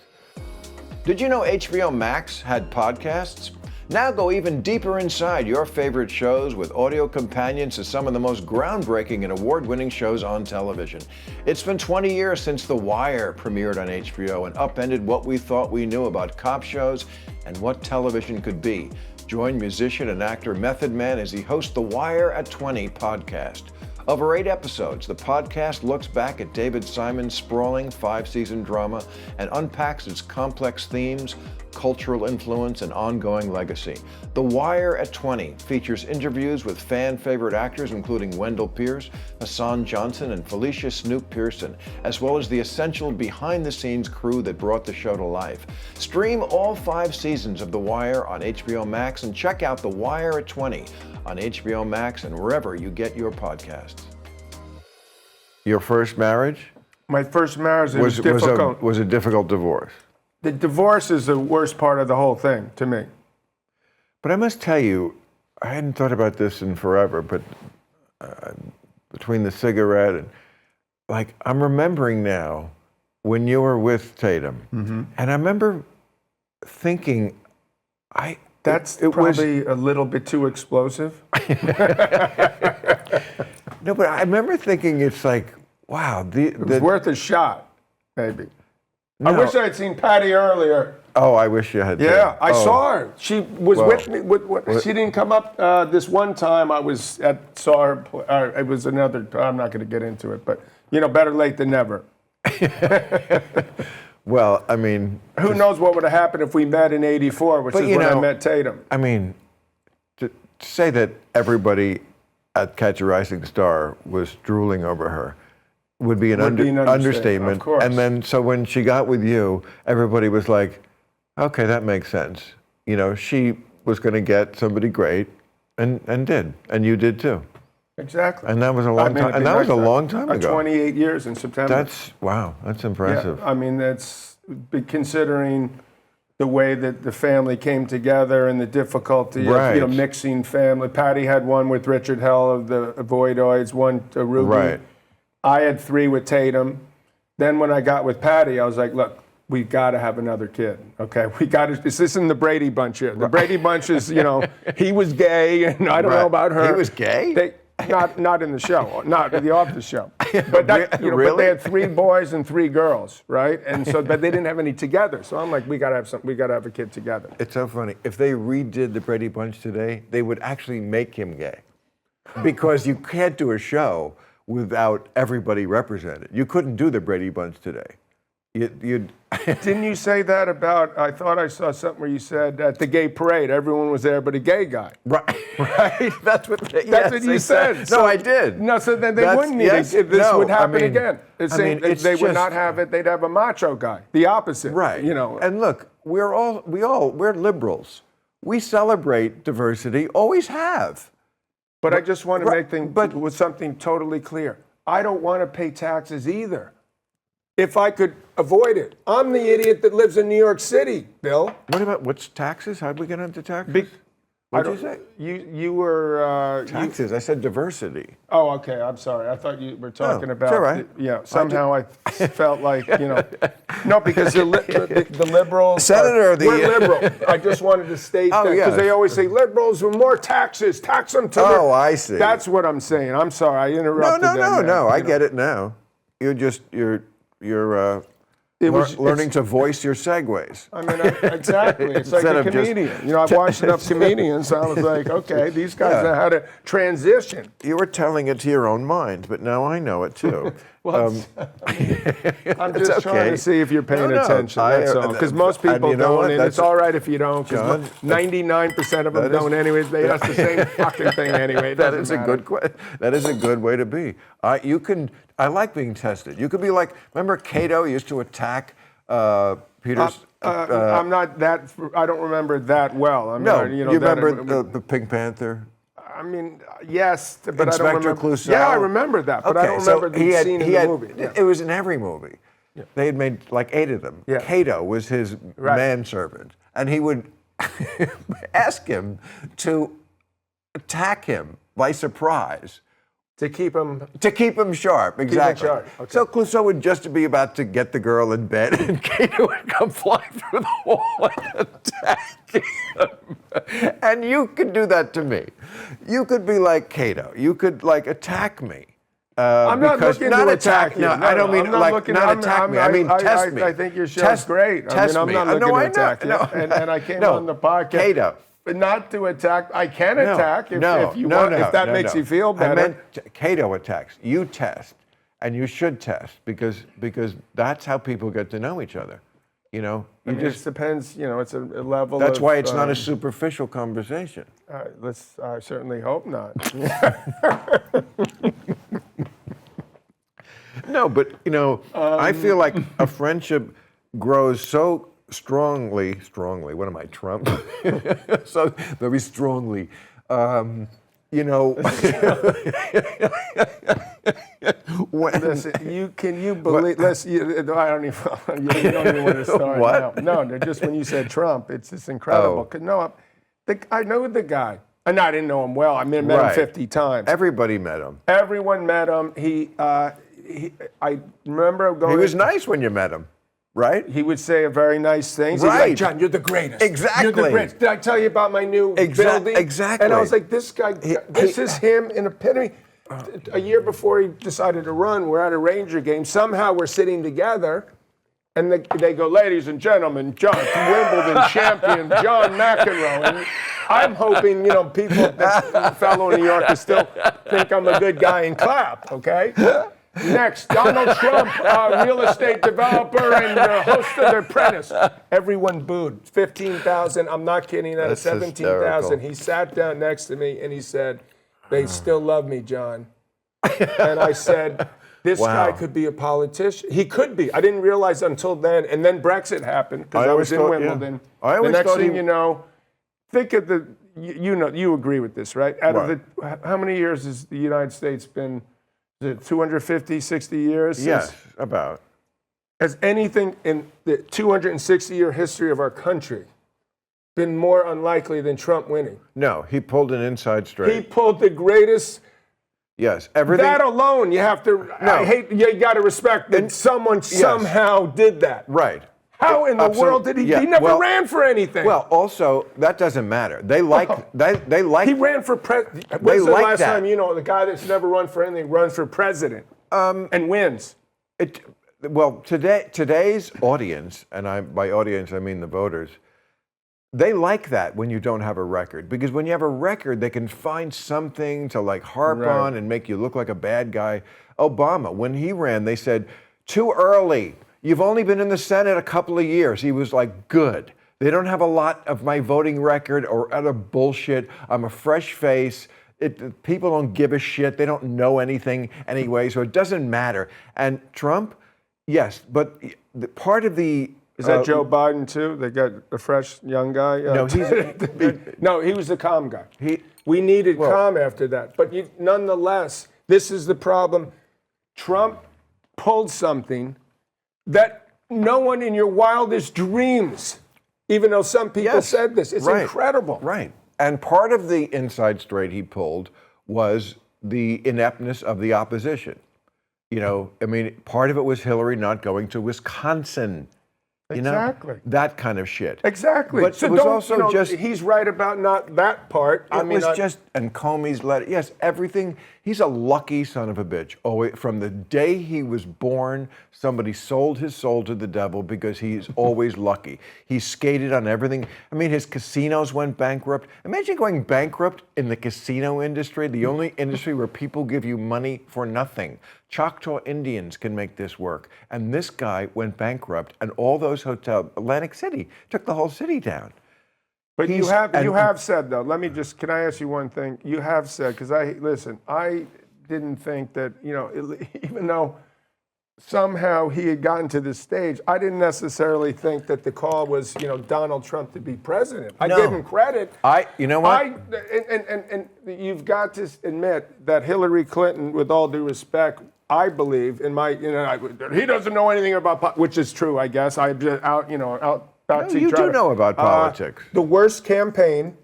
Did you know HBO Max had podcasts? Now go even deeper inside your favorite shows with audio companions to some of the most groundbreaking and award-winning shows on television. It's been 20 years since The Wire premiered on HBO and upended what we thought we knew about cop shows and what television could be. Join musician and actor Method Man as he hosts The Wire at 20 podcast. Over 8 episodes, the podcast looks back at David Simon's sprawling 5-season drama and unpacks its complex themes, cultural influence, and ongoing legacy. The Wire at 20 features interviews with fan-favorite actors including Wendell Pierce, Hassan Johnson, and Felicia Snoop Pearson, as well as the essential behind-the-scenes crew that brought the show to life. Stream all 5 seasons of The Wire on HBO Max and check out The Wire at 20 on HBO Max and wherever you get your podcasts. Your first marriage My first marriage was difficult. was a difficult divorce. The divorce is the worst part of the whole thing to me. But I must tell you, I hadn't thought about this in forever, but between the cigarette and, like, I'm remembering now when you were with Tatum, and I remember thinking, That's probably a little bit too explosive. No, but I remember thinking it's like, wow, It was worth a shot, maybe. I No. wish I had seen Patty earlier. Oh, I wish you had. Yeah, I Oh. saw her. She was Well, with me. She didn't come up this one time. I was saw her. It was another. I'm not going to get into it, but better late than never. Well, I mean, Who knows what would have happened if we met in '84, which But, is you when I know, met Tatum. I mean, to say that everybody at Catch a Rising Star was drooling over her would be an understatement. Of course. And then, so when she got with you, everybody was like, okay, that makes sense. She was going to get somebody great, and did, and you did too. Exactly. And that was a long time. And that was a long time ago. 28 years in September. That's impressive. Yeah, I mean, that's considering the way that the family came together and the difficulty Right. of mixing family. Patty had one with Richard Hell of the Voidoids, one to Ruby. Right. I had 3 with Tatum. Then when I got with Patty, I was like, look, we got to have another kid. Okay, we got to. This isn't the Brady Bunch here. The Brady Bunch is, he was gay, and I don't know about her. He was gay? Not in the show, not in the office show. But but they had 3 boys and 3 girls, right? And so, but they didn't have any together. So I'm like, we got to have a kid together. It's so funny. If they redid the Brady Bunch today, they would actually make him gay, because you can't do a show without everybody represented. You couldn't do the Brady Bunch today. You'd Didn't you say that about? I thought I saw something where you said at the gay parade, everyone was there but a gay guy. right. That's what You said. No, So- I did. No, so then they That's- wouldn't need yes, it. This no, would happen I mean- again. It's I saying mean, it's they would just- not have it. They'd have a macho guy. The opposite. Right. And look, we're liberals. We celebrate diversity, always have. But I just want to Right, make things but- with something totally clear. I don't want to pay taxes either. If I could avoid it. I'm the idiot that lives in New York City, Bill. What's taxes? How'd we get into taxes? What did you say? You were Taxes. I said diversity. Oh, okay. I'm sorry. I thought you were talking about. it's all right. Yeah. Somehow I felt like no, because the liberals. Senator, we're liberal. I just wanted to state that because they always say liberals with more taxes, tax them to. I see. That's what I'm saying. I'm sorry. I interrupted. No. I get it now. You're learning to voice your segues. I mean, exactly. It's like Instead a of just- comedian. I've watched enough comedians. I was like, okay, these guys know how to transition. You were telling it to your own mind, but now I know it too. I'm just trying okay. to see if you're paying No, attention. That's all. Because most people you know what? don't, and That's- it's all right if you don't. John, Because 99% of them that is- don't anyways. They ask the same fucking thing anyway. It That doesn't is a matter. good. That is a good way to be. I like being tested. You could be like. Remember, Cato used to attack Peter's. I'm not that. I don't remember that well. I'm no, not, you that- remember the Pink Panther? I mean, yes, but I Inspector don't remember. Clouseau. Yeah, I remember that, but I don't remember the scene in the movie. Yeah. It was in every movie. Yeah. They had made like 8 of them. Yeah. Cato was his manservant, and he would ask him to attack him by surprise To keep him. To keep him sharp, exactly. sharp, okay. So Clouseau would just be about to get the girl in bed, and Cato would come flying through the wall and attack him. And you could do that to me. You could be like Cato. You could like attack me. I'm not looking to attack you. No, I don't mean like not attack me. I mean test me. I think your show's great. Test I'm me. not looking to attack you. No. And I came on the podcast. Cato. But not to attack. I can attack if you want. If that makes you feel better. I meant Cato attacks. You test, and you should test because that's how people get to know each other. You know, I mean, it depends. You know, it's a level. That's why it's not a superficial conversation. I certainly hope not. No, but you know, I feel like a friendship grows so strongly. What am I, Trump? So very strongly. You know. Listen, can you believe? I don't even. You don't even want to start. What? No, just when you said Trump, it's just incredible. Oh. I know the guy. I didn't know him well. I met him 50 times. Everybody met him. Everyone met him. I remember going. He was nice when you met him, right? He would say very nice things. Right. He'd be like, John, you're the greatest. Exactly. You're the greatest. Did I tell you about my new building? Exactly. And I was like, this guy, this is him in epitome. A year before he decided to run, we're at a Ranger game. Somehow we're sitting together, and they go, ladies and gentlemen, Wimbledon champion John McEnroe. And I'm hoping, people, that fellow in New York, still think I'm a good guy and clap, okay? Next, Donald Trump, real estate developer and host of The Apprentice. Everyone booed. 15,000. I'm not kidding. Out of 17,000. He sat down next to me and he said, they still love me, John. And I said, this guy could be a politician. He could be. I didn't realize until then. And then Brexit happened because I was in Wimbledon. I always the next thought thing you know, think of you agree with this, right? How many years has the United States been? Is it 250, 60 years? Yes, about. Has anything in the 260-year history of our country been more unlikely than Trump winning? No, he pulled an inside straight. He pulled the greatest. Yes, everything. That alone, you have to. No. You got to respect that someone somehow did that. Right. How in the world did he? Yeah. He never ran for anything. Well, also that doesn't matter. They like. He ran for president. When's the last time the guy that's never run for anything runs for president and wins? Today's audience, and by audience I mean the voters, they like that when you don't have a record, because when you have a record, they can find something to harp on and make you look like a bad guy. Obama, when he ran, they said, too early. You've only been in the Senate a couple of years. He was like, good. They don't have a lot of my voting record or other bullshit. I'm a fresh face. People don't give a shit. They don't know anything anyway, so it doesn't matter. And Trump, yes, but part of the... Is that Joe Biden too? They got a fresh young guy? No, no, he was the calm guy. We needed calm after that. But nonetheless, this is the problem. Trump pulled something that no one in your wildest dreams, even though some people said this, it's incredible. Right. And part of the inside straight he pulled was the ineptness of the opposition. Part of it was Hillary not going to Wisconsin. Exactly. That kind of shit. Exactly. But it was also just... He's right about not that part. And Comey's letter. Yes, everything. He's a lucky son of a bitch. From the day he was born, somebody sold his soul to the devil because he's always lucky. He skated on everything. His casinos went bankrupt. Imagine going bankrupt in the casino industry, the only industry where people give you money for nothing. Choctaw Indians can make this work. And this guy went bankrupt, and all those hotels, Atlantic City, took the whole city down. But you have said, though, can I ask you one thing? You have said, because I didn't think that, even though somehow he had gotten to this stage, I didn't necessarily think that the call was, Donald Trump to be president. I gave him credit. You know what? And you've got to admit that Hillary Clinton, with all due respect, I believe in my, he doesn't know anything about, which is true, I guess. You do know about politics. The worst campaign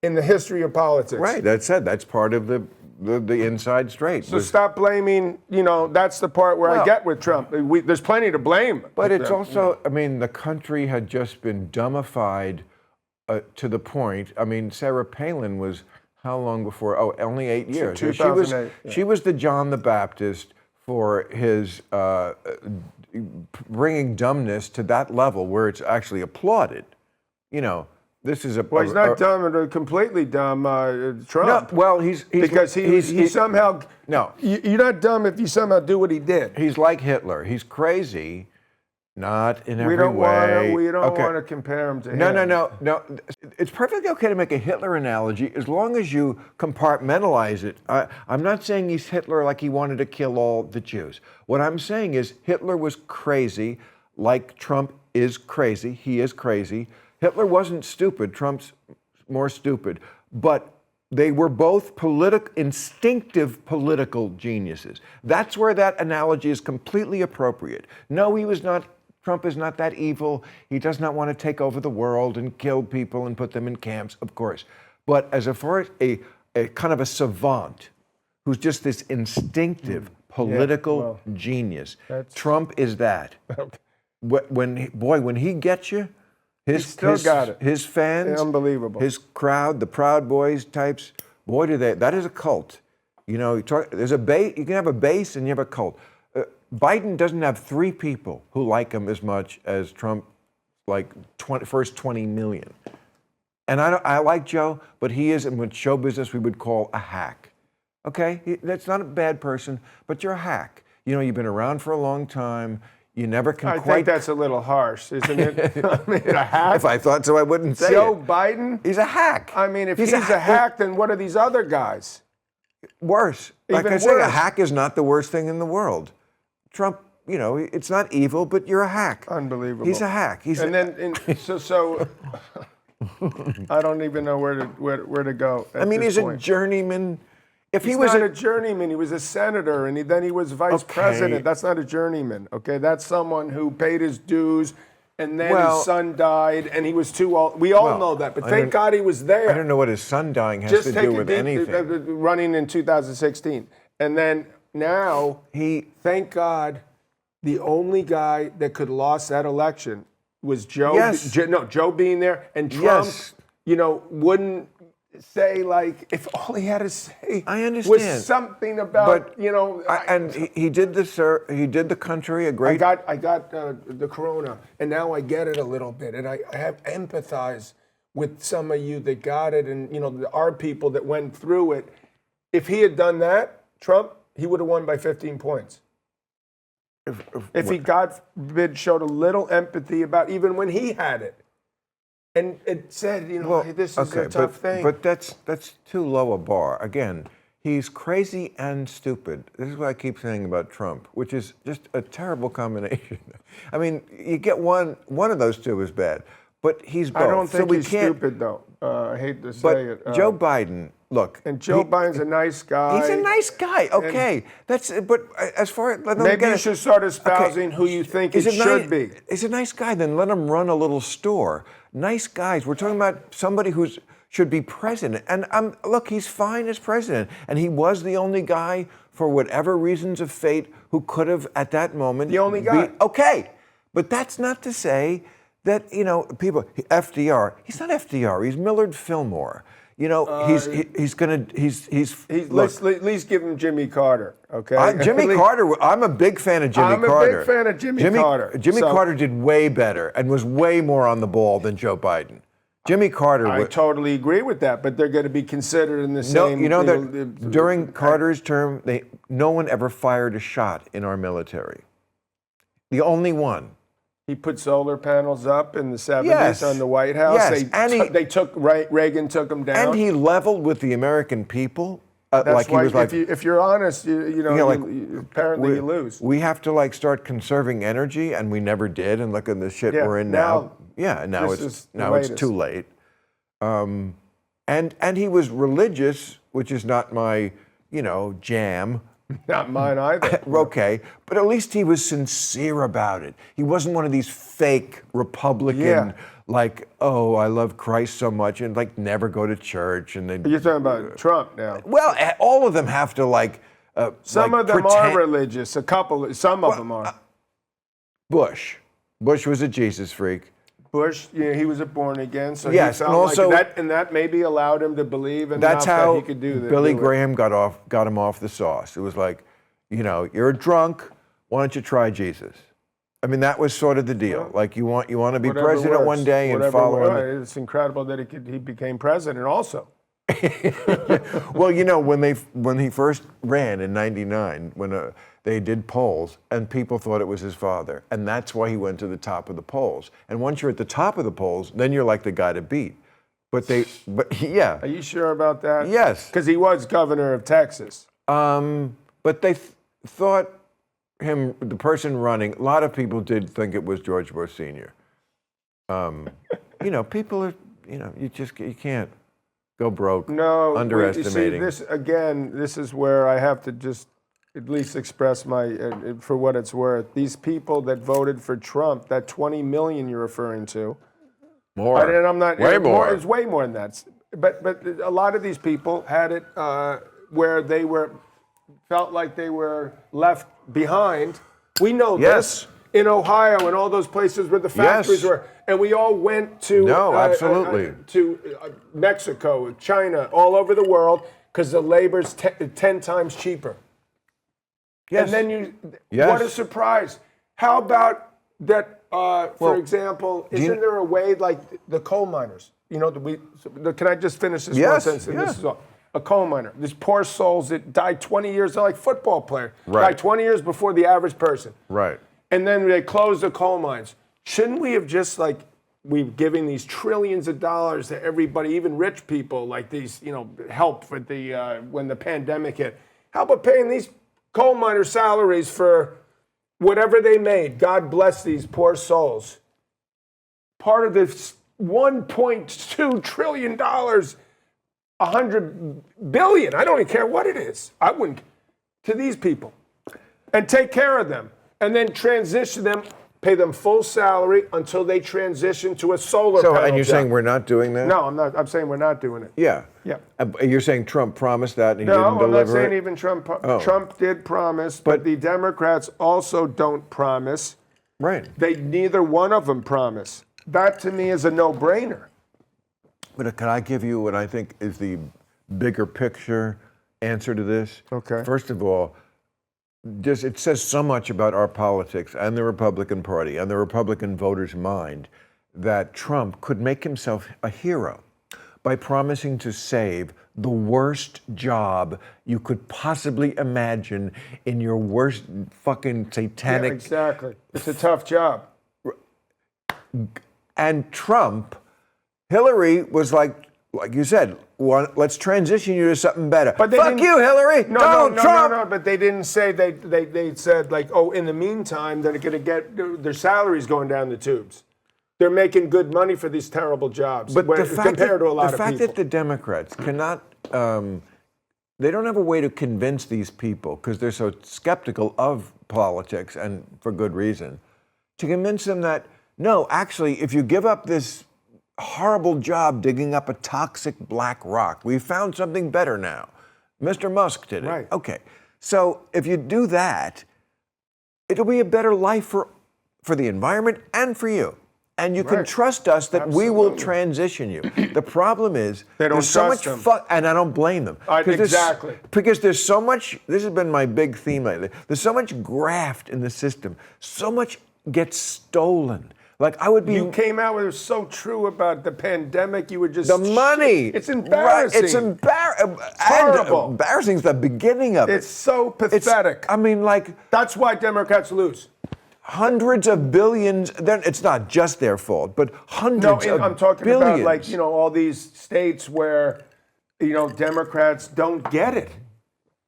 in the history of politics. Right. That's part of the the inside straight. So stop blaming, that's the part where I get with Trump. There's plenty to blame. But it's also, I mean, the country had just been dumbified to the point. I mean, Sarah Palin was how long before? Oh, only 8 years. 2008. She was the John the Baptist for his bringing dumbness to that level where it's actually applauded. This is a. Well, he's not dumb or completely dumb, Trump. No, well, he's because he somehow. No, you're not dumb if you somehow do what he did. He's like Hitler. He's crazy, not in every we don't way. We don't want to compare him to him. No. It's perfectly okay to make a Hitler analogy as long as you compartmentalize it. I'm not saying he's Hitler like he wanted to kill all the Jews. What I'm saying is Hitler was crazy, like Trump is crazy. He is crazy. Hitler wasn't stupid. Trump's more stupid. But they were both instinctive political geniuses. That's where that analogy is completely appropriate. No, he was not. Trump is not that evil. He does not want to take over the world and kill people and put them in camps, of course. But as far as a kind of a savant who's just this instinctive political genius, Trump is that. When he gets you, his fans, unbelievable. His crowd, the Proud Boys types, boy, that is a cult. There's a base. You can have a base and you have a cult. Biden doesn't have 3 people who like him as much as Trump, like first 20 million. And I like Joe, but he is, in what show business we would call a hack. Okay, that's not a bad person, but you're a hack. You've been around for a long time. You never can I think that's a little harsh, isn't it? I mean, a hack? If I thought so, I wouldn't say Joe it. Biden? He's a hack. I mean, if he's a hack, then what are these other guys? Worse. Like Even I say, a worse. hack is not the worst thing in the world. Trump, it's not evil, but you're a hack. Unbelievable. He's a hack. So I don't even know where to go. He's a journeyman. If He's he was not a journeyman. He was a senator, and then he was vice president. That's not a journeyman. Okay, that's someone who paid his dues, and then his son died, and he was too old. We all know that, but thank God he was there. I don't know what his son dying has to do with anything. Running in 2016, and then now thank God, the only guy that could lost that election was Joe. Yes. Joe being there, and Trump, Yes. wouldn't say, like, if all he had to say I understand. was something about, and he did the country a great. I got the corona, and now I get it a little bit, and I have empathize with some of you that got it, and our people that went through it. If he had done that, Trump, he would have won by 15 points. If he, God forbid, showed a little empathy about even when he had it. And it said, hey, this is a tough thing. But that's too low a bar. Again, he's crazy and stupid. This is what I keep saying about Trump, which is just a terrible combination. I mean, you get one of those two is bad, but he's both. I don't think he's stupid, though. I hate to say it. Joe Biden, look. And Joe Biden's a nice guy. He's a nice guy. Okay, but as far as maybe you should start espousing who you think it should be. He's a nice guy. Then let him run a little store. Nice guys. We're talking about somebody who should be president. And look, he's fine as president. And he was the only guy, for whatever reasons of fate, who could have at that moment. The only guy. Okay, but that's not to say that people. FDR. He's not FDR. He's Millard Fillmore. Let's at least give him Jimmy Carter, okay? Jimmy Carter, I'm a big fan of Jimmy Carter. I'm a big fan of Jimmy Carter. Jimmy Carter did way better and was way more on the ball than Joe Biden. Jimmy Carter. I totally agree with that, but they're going to be considered in the same. That during Carter's term, no one ever fired a shot in our military. The only one. He put solar panels up in the 70s on the White House. Yes. Reagan took them down. And he leveled with the American people. That's why, if you're honest, apparently you lose. We have to start conserving energy, and we never did. And look at the shit we're in now. Now it's too late. And he was religious, which is not my jam. Not mine either. Okay, but at least he was sincere about it. He wasn't one of these fake Republican, Yeah. like, oh, I love Christ so much, and like never go to church. And then, You're talking about Trump now. well, all of them have to like. Some like of them pretend. are religious. Some of them are. Bush was a Jesus freak. Bush, he was a born again, so Yes, he felt and also- like that, and that maybe allowed him to believe enough That's how that he could do that. Billy Graham got him off the sauce. It was like, you're a drunk. Why don't you try Jesus? I mean, that was sort of the deal. Like you want to be president one day and follow him. It's incredible that he became president also. Well, when he first ran in '99, when they did polls, and people thought it was his father, and that's why he went to the top of the polls. And once you're at the top of the polls, then you're like the guy to beat. But yeah. Are you sure about that? Yes. Because he was governor of Texas. But they thought the person running, a lot of people did think it was George Bush Sr. People are, you can't go broke underestimating. You see, this is where I have to just at least express for what it's worth. These people that voted for Trump, that 20 million you're referring to. More. And I'm not, way more. It's way more than that. But a lot of these people had it where they felt like they were left behind. We know Yes. this in Ohio and all those places where the factories Yes. were, and we all went to absolutely. to Mexico, China, all over the world because the labor's 10 times cheaper. Yes. And then Yes. what a surprise! How about that? For example, isn't there a way like the coal miners? Can I just finish this Yes, one sentence? And yeah. This is all. A coal miner. These poor souls that died 20 years, they're like football players. Right. Died 20 years before the average person. Right. And then they closed the coal mines. Shouldn't we have just we're giving these trillions of dollars to everybody, even rich people, like these, help for when the pandemic hit? How about paying these coal miner salaries for whatever they made? God bless these poor souls. Part of this $1.2 trillion, 100 billion, I don't even care what it is. I wouldn't, to these people. And take care of them. And then transition them, pay them full salary until they transition to a solar panel And you're job. saying we're not doing that? No, I'm not. I'm saying we're not doing it. Yeah. Yeah. You're saying Trump promised that and he No, didn't I'm deliver not saying it? even Trump. Oh. Trump did promise, but the Democrats also don't promise. Right. Neither one of them promise. That to me is a no-brainer. But can I give you what I think is the bigger picture answer to this? Okay. First of all, it says so much about our politics and the Republican Party and the Republican voters' mind that Trump could make himself a hero by promising to save the worst job you could possibly imagine in your worst fucking satanic... Yeah, exactly. It's a tough job. And Hillary was like you said, let's transition you to something better. But they Fuck didn't- you, Hillary! No, Trump! but they didn't say, they said in the meantime, they're going to get, their salaries going down the tubes. They're making good money for these terrible jobs compared to a lot of people. The fact that the Democrats cannot, they don't have a way to convince these people, because they're so skeptical of politics, and for good reason, to convince them that, no, actually, if you give up this horrible job digging up a toxic black rock, we found something better now. Mr. Musk did it. Right. Okay. So if you do that, it'll be a better life for the environment and for you. And you can trust us that we will transition you. The problem is They don't there's so trust much them. and I don't blame them. Exactly. Because there's so much, this has been my big theme lately, there's so much graft in the system. So much gets stolen. Like I would be. You came out with it was so true about the pandemic. You were just the money. It's embarrassing. Right. It's horrible. Embarrassing is the beginning of it. It's so pathetic. That's why Democrats lose. Hundreds of billions. It's not just their fault, but hundreds of I'm talking billions. about all these states where Democrats don't get it.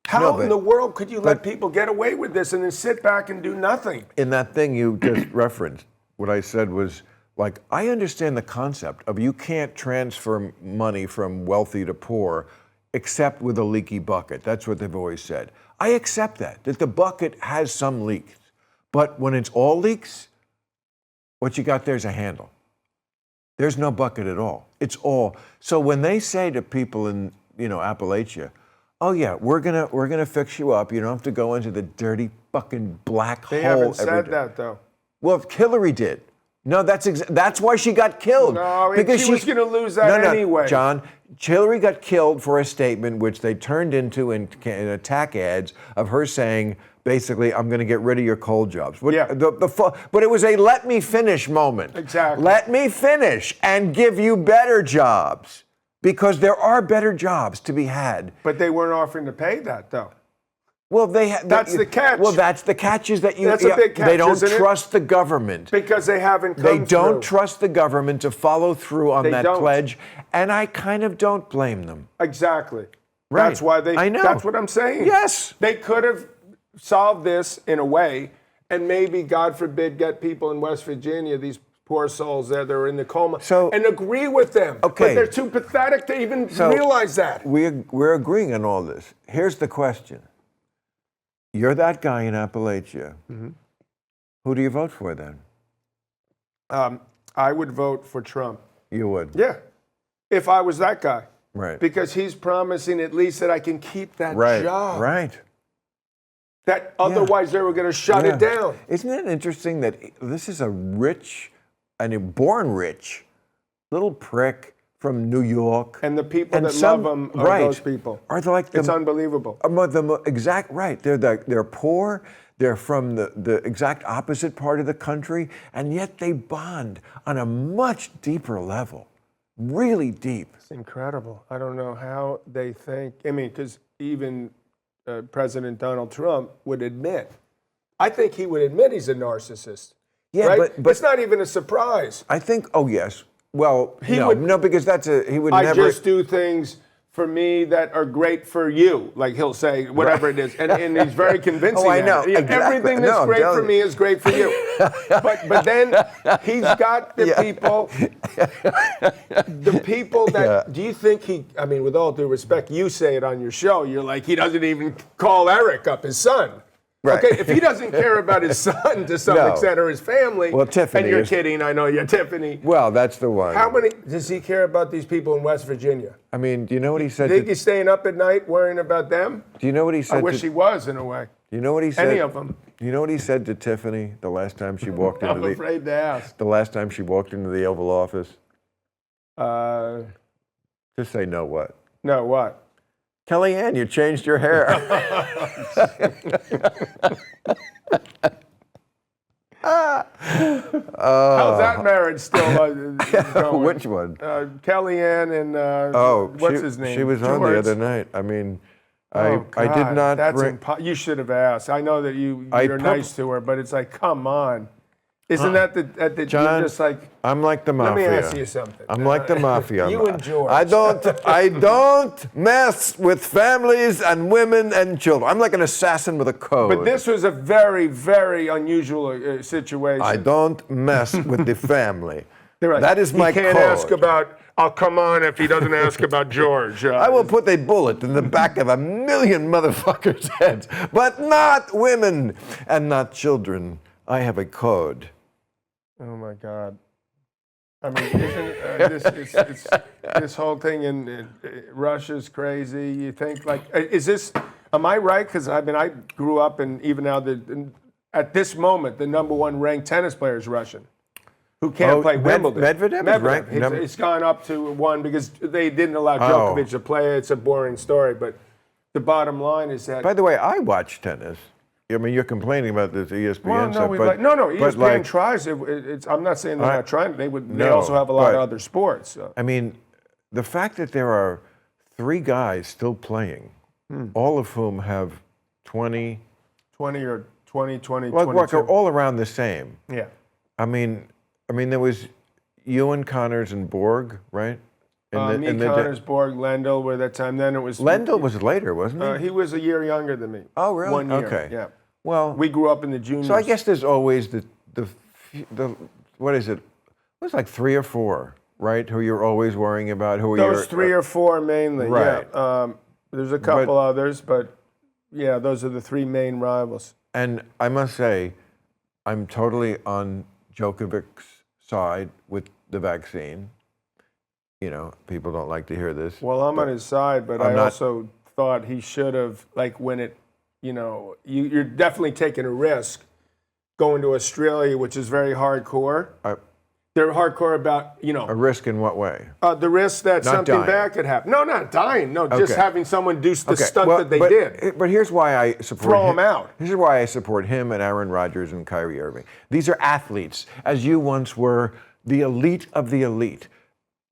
How in the world could you let people get away with this and then sit back and do nothing? In that thing you just referenced, what I said was, I understand the concept of you can't transfer money from wealthy to poor except with a leaky bucket. That's what they've always said. I accept that the bucket has some leaks. But when it's all leaks, what you got there is a handle. There's no bucket at all. It's all. So when they say to people in, Appalachia, oh yeah, we're gonna fix you up. You don't have to go into the dirty fucking black hole. They haven't every said day. that though. Well, Hillary did. No, that's why she got killed. No, because she was going to lose that anyway. John, Hillary got killed for a statement which they turned into in attack ads of her saying, basically, I'm going to get rid of your coal jobs. Yeah. But it was a let me finish moment. Exactly. Let me finish and give you better jobs. Because there are better jobs to be had. But they weren't offering to pay that though. Well, that's the catch. Well, that's the catch is that That's a big catch, they don't isn't it? trust the government. Because they haven't come They don't through. trust the government to follow through on They that don't. pledge, and I kind of don't blame them. Exactly. Right. That's why they. I know. That's what I'm saying. Yes. They could have solved this in a way, and maybe, God forbid, get people in West Virginia, these poor souls there that are in the coma, and agree with them. Okay. But they're too pathetic to even realize that. We're agreeing on all this. Here's the question. You're that guy in Appalachia. Mm-hmm. Who do you vote for then? I would vote for Trump. You would? Yeah. If I was that guy. Right. Because he's promising at least that I can keep that job. Right. That otherwise they were going to shut it down. Isn't it interesting that this is a rich, and a born rich, little prick from New York. And the people that love him are those people. Are they like it's unbelievable. Exact right. They're poor. They're from the exact opposite part of the country, and yet they bond on a much deeper level, really deep. It's incredible. I don't know how they think. I mean, because even President Donald Trump would admit. I think he would admit he's a narcissist. Yeah, right? but it's not even a surprise. I think. Oh yes. Well, because he would I never. I just do things for me that are great for you, like he'll say, whatever it is, and he's very convincing. I know. Exactly. Everything that's great for me is great for you. but then he's got the people that. Do you think he? I mean, with all due respect, you say it on your show. You're like, he doesn't even call Eric up, his son. Right. Okay, if he doesn't care about his son to some extent or his family, well, Tiffany, and you're kidding, I know you're Tiffany. Well, that's the one. How many does he care about these people in West Virginia? I mean, do you know what he said? Think he's staying up at night worrying about them? Do you know what he said? I wish he was, in a way. You know what he said? Any of them. You know what he said to Tiffany the last time she walked into I'm afraid to ask. The last time she walked into the Oval Office? Just say no what? No what? Kellyanne, you changed your hair. How's that marriage still going? Which one? Kellyanne and what's his name? She was on the other night. I mean, I did not. You should have asked. I know that you're nice to her, but it's like, come on. Isn't that the John, you're just like? I'm like the mafia. Let me ask you something. I'm like the mafia. You and George. I don't mess with families and women and children. I'm like an assassin with a code. But this was a very, very unusual situation. I don't mess with the family. Right. That is my code. He can't ask about. Oh, come on! If he doesn't ask about George, I will put a bullet in the back of 1,000,000 motherfuckers' heads, but not women and not children. I have a code. Oh my God! I mean, isn't this whole thing in Russia's crazy? You think like, is this? Am I right? Because I mean, I grew up and even now at this moment, the #1 ranked tennis player is Russian, who can't play Wimbledon. Medvedev is ranked. It's gone up to 1 because they didn't allow Jokovich to play. It's a boring story, but the bottom line is that. By the way, I watch tennis. I mean, you're complaining about this ESPN stuff, but ESPN tries. I'm not saying they're not trying. They also have a lot of other sports. So. I mean, the fact that there are 3 guys still playing, all of whom have 20 or 22. all around the same. Yeah. I mean, there was Ewan, Connors, and Borg, right? Connors, Borg, Lendl were that time. Then it was Lendl was later, wasn't he? He was a year younger than me. Oh, really? 1 year. Okay. Yeah. Well, we grew up in the juniors. So I guess there's always the what is it? It was like 3 or 4 right? Who you're always worrying about? Who are Those 3 or 4 mainly, Right. yeah. There's a couple others, but yeah, those are the 3 main rivals. And I must say, I'm totally on Djokovic's side with the vaccine. You know, people don't like to hear this. Well, I'm on his side, but I'm I not- also thought he should have, like when it, you know, you're definitely taking a risk going to Australia, which is very hardcore. They're hardcore about, you know, A risk in what way? the risk that Not something dying. bad could happen. No, not dying. No, just Okay. having someone do the stunt well, that they but, did. But here's why I support Throw him. 'em out. This is why I support him and Aaron Rodgers and Kyrie Irving. These are athletes, as you once were, the elite of the elite.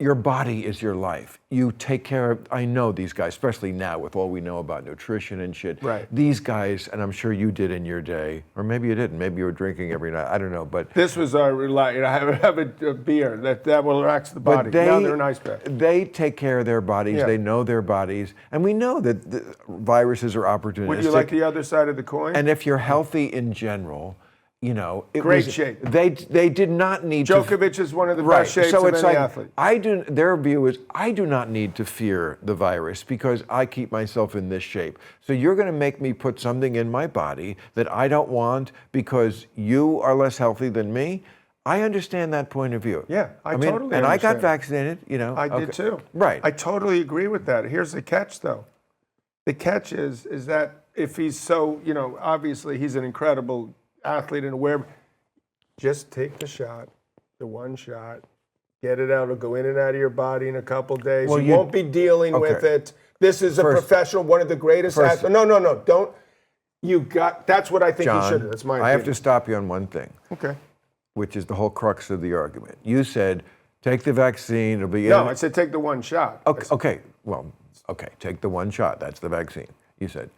Your body is your life. You take care of, I know these guys, especially now with all we know about nutrition and shit. Right. These guys, and I'm sure you did in your day, or maybe you didn't, maybe you were drinking every night, I don't know, but This was our have a beer that will relax the body. Now they're nice beer. They take care of their bodies, Yeah. they know their bodies, and we know that the viruses are opportunistic. Would you like the other side of the coin? And if you're healthy in general, you know, Great shape. They did not need to. Djokovic is one of the Right. best shapes So of it's any like athlete. their view is I do not need to fear the virus because I keep myself in this shape. So you're going to make me put something in my body that I don't want because you are less healthy than me. I understand that point of view. Yeah, I totally And I got understand. vaccinated, you know. I okay. did too. Right. I totally agree with that. Here's the catch, though. The catch is that if he's so, you know, obviously he's an incredible athlete and aware. Just take the shot, the one shot, get it out. It'll go in and out of your body in a couple days. Well, you won't be dealing with okay. it. This is a First- professional, one of the greatest first- athletes. No, don't. You got. That's what I think he John, should have. That's my opinion. I have to stop you on one thing, Okay. which is the whole crux of the argument. You said, take the vaccine, it'll be in. No, I said take the one shot. Okay, take the one shot. That's the vaccine. You said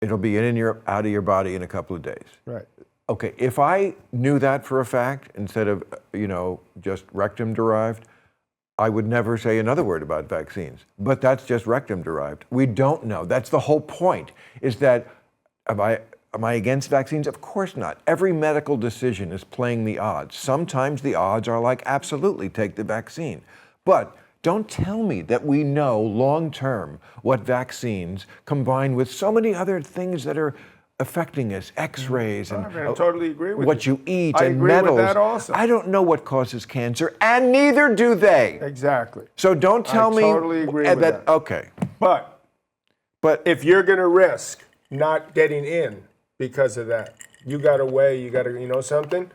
it'll be in and out of your body in a couple of days. Right. Okay, if I knew that for a fact instead of just rectum derived, I would never say another word about vaccines. But that's just rectum derived. We don't know. That's the whole point. Is that am I against vaccines? Of course not. Every medical decision is playing the odds. Sometimes the odds are like absolutely take the vaccine. But don't tell me that we know long term what vaccines combined with so many other things that are affecting us, X-rays and I totally agree with what you eat I and agree metals. with that also. I don't know what causes cancer, and neither do they. Exactly. So don't tell me totally agree with that. Okay, But but if you're going to risk not getting in because of that, you got to weigh, you know something?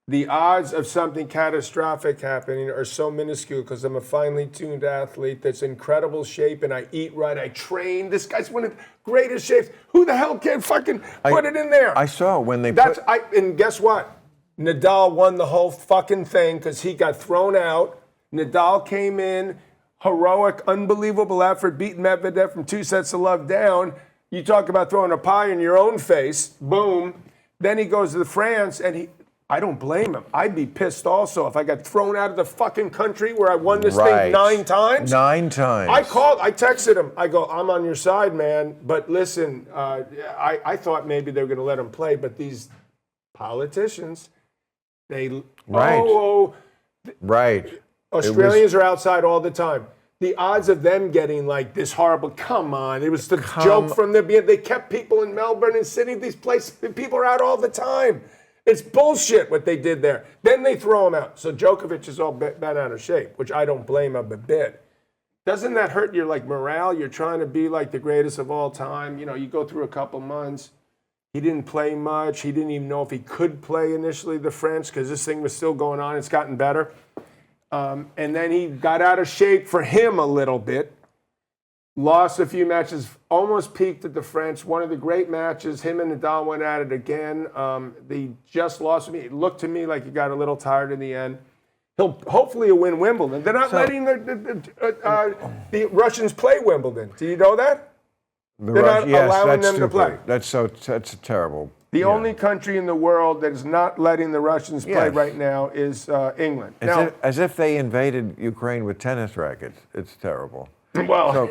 The odds of something catastrophic happening are so minuscule because I'm a finely tuned athlete that's in incredible shape and I eat right, I train. This guy's one of the greatest shapes. Who the hell can fucking put it in there? I saw when they And guess what? Nadal won the whole fucking thing because he got thrown out. Nadal came in, heroic, unbelievable effort, beating Medvedev from 2 sets to love down. You talk about throwing a pie in your own face, boom. Then he goes to France and I don't blame him. I'd be pissed also if I got thrown out of the fucking country where I won this thing 9 times. 9 times. I texted him. I go, I'm on your side, man. But listen, I thought maybe they were going to let him play, but these politicians, Right. Right. Australians are outside all the time. The odds of them getting like this horrible, come on. It was the joke from the beginning. They kept people in Melbourne and Sydney, these places, people are out all the time. It's bullshit what they did there. Then they throw him out. So Djokovic is all bent out of shape, which I don't blame him a bit. Doesn't that hurt your morale? You're trying to be like the greatest of all time. You know, you go through a couple months. He didn't play much. He didn't even know if he could play initially the French because this thing was still going on. It's gotten better. And then he got out of shape for him a little bit. Lost a few matches, almost peaked at the French. One of the great matches. Him and Nadal went at it again. They just lost me. It looked to me like he got a little tired in the end. Hopefully he'll win Wimbledon. They're not letting the Russians play Wimbledon. Do you know that? They're not allowing them to play. That's terrible. The only country in the world that is not letting the Russians play Yes. right now is England. As if they invaded Ukraine with tennis rackets. It's terrible. Well,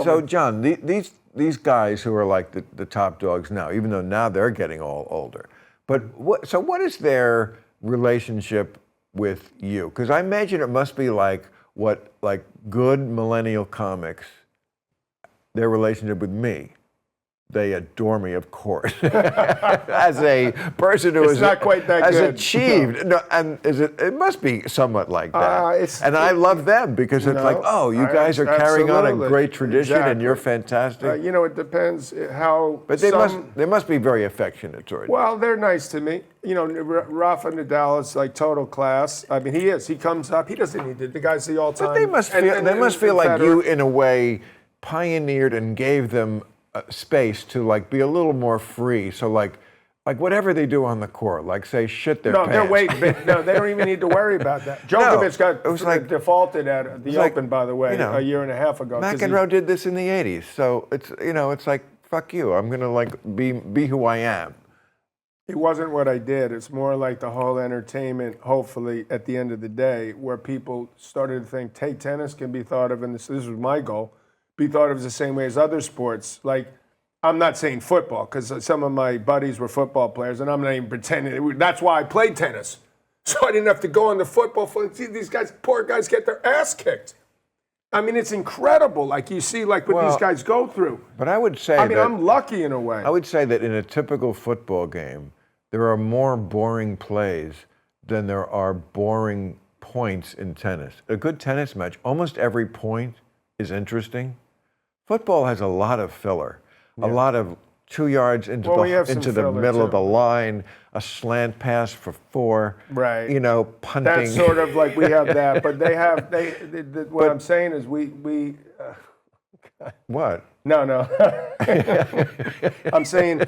So John, these guys who are like the top dogs now, even though now they're getting all older, but what is their relationship with you? Because I imagine it must be like what like good millennial comics, their relationship with me. They adore me, of course, as a person who It's not quite that has good. achieved. No, and it must be somewhat like that. And I love them because it's like, oh, you guys are carrying on a absolutely. great tradition, and you're Exactly. fantastic. You know, it depends how. But they must be very affectionate toward you. Well, they're nice to me. You know, Rafa Nadal is like total class. I mean, he is. He comes up. He doesn't need it. The guy's the all-time. But they must feel like you, in a way, pioneered and gave them space to like be a little more free. So like whatever they do on the court, like say shit their pants. No, they don't even need to worry about that. Djokovic got defaulted at the Open, by the way, a year and a half ago. McEnroe did this in the '80s, so it's like fuck you. I'm gonna like be who I am. It wasn't what I did. It's more like the whole entertainment, hopefully, at the end of the day, where people started to think, hey, tennis can be thought of, and this was my goal, be thought of the same way as other sports. Like, I'm not saying football, because some of my buddies were football players, and I'm not even pretending. That's why I played tennis. So I didn't have to go on the football field. See, these guys, poor guys, get their ass kicked. I mean, it's incredible, like you see, like what these guys go through. But I would say I'm lucky in a way. I would say that in a typical football game, there are more boring plays than there are boring points in tennis. A good tennis match, almost every point is interesting. Football has a lot of filler, a lot of 2 yards into the middle of the line, a slant pass for 4, right? You know, punting. That's sort of like we have that, but they have what I'm saying is we. What? No. I'm saying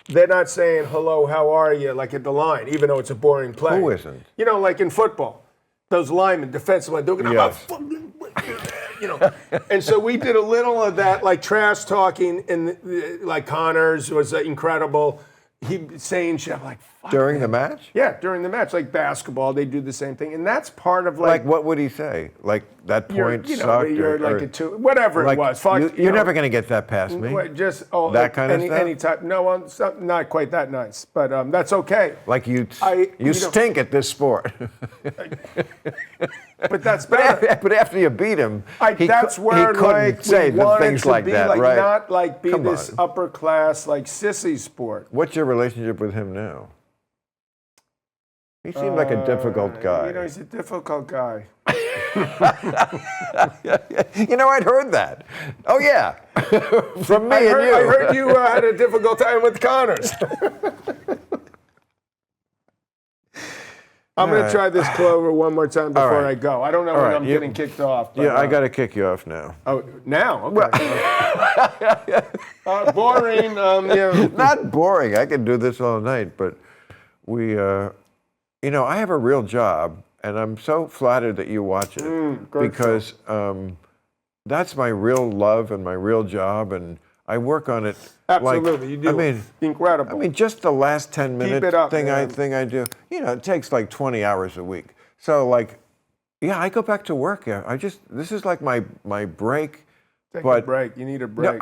they're not saying hello, how are you, like at the line, even though it's a boring play. Who isn't? You know, like in football, those linemen, defensive line, they're going to you know. And so we did a little of that, like trash talking, and like Connors was incredible. He saying shit. I'm like, fuck. During the match? Yeah, during the match, like basketball, they do the same thing, and that's part of Like what would he say? Like that point sucked? You're like a 2, whatever like, it was. Fuck, you're never going to get that past me. Just that kind of stuff. Any type. No, I'm not quite that nice, but that's okay. Like you stink at this sport. But that's better. But after you beat him, that's where he couldn't like say we the wanted things to like be that, like, right? Not like be Come this on. upper class like sissy sport. What's your relationship with him now? He seemed like a difficult guy. You know, he's a difficult guy. You know, I'd heard that. Oh yeah, from me and you. I heard you had a difficult time with Connors. I'm going to try this clover one more time before I go. I don't know when I'm getting kicked off. But, Yeah, I got to kick you off now. Oh, now? Okay. Boring. Yeah. Not boring. I can do this all night, but we, you know, I have a real job, and I'm so flattered that you watch it because that's my real love and my real job, and I work on it. Absolutely, you do. I mean, incredible. I mean, just the last 10 minutes it up, thing man. I do, you know, it takes like 20 hours a week. So like, yeah, I go back to work. Yeah, this is like my break. Take a break. You need a break.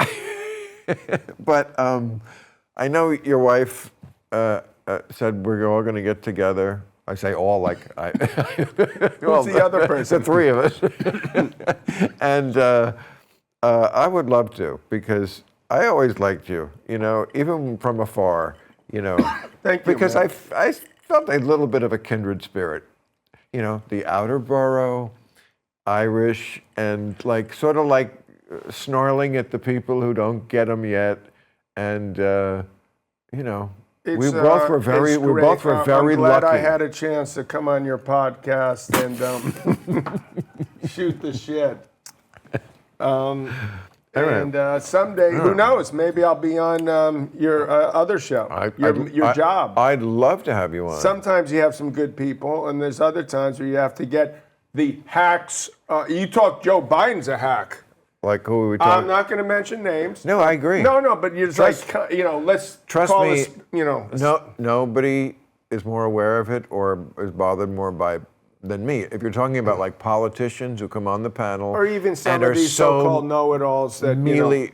But I know your wife said we're all going to get together. I say all like I. Who's the other person? The 3 of us. And I would love to because I always liked you. You know, even from afar. You know, Thank you, because man. I felt a little bit of a kindred spirit. You know, the outer borough, Irish, and like sort of like snarling at the people who don't get them yet, and you know. We both were very I'm glad lucky. I had a chance to come on your podcast and shoot the shit. And someday, who knows? Maybe I'll be on your other show, your job. I'd love to have you on. Sometimes you have some good people, and there's other times where you have to get the hacks. You talk Joe Biden's a hack. Like who are we talking? I'm not going to mention names. No, I agree. No, but you're like, you know, let's trust call me. us, you know. No, nobody is more aware of it or is bothered more by than me. If you're talking about like politicians who come on the panel, Or even some of these so-called know-it-alls that, merely,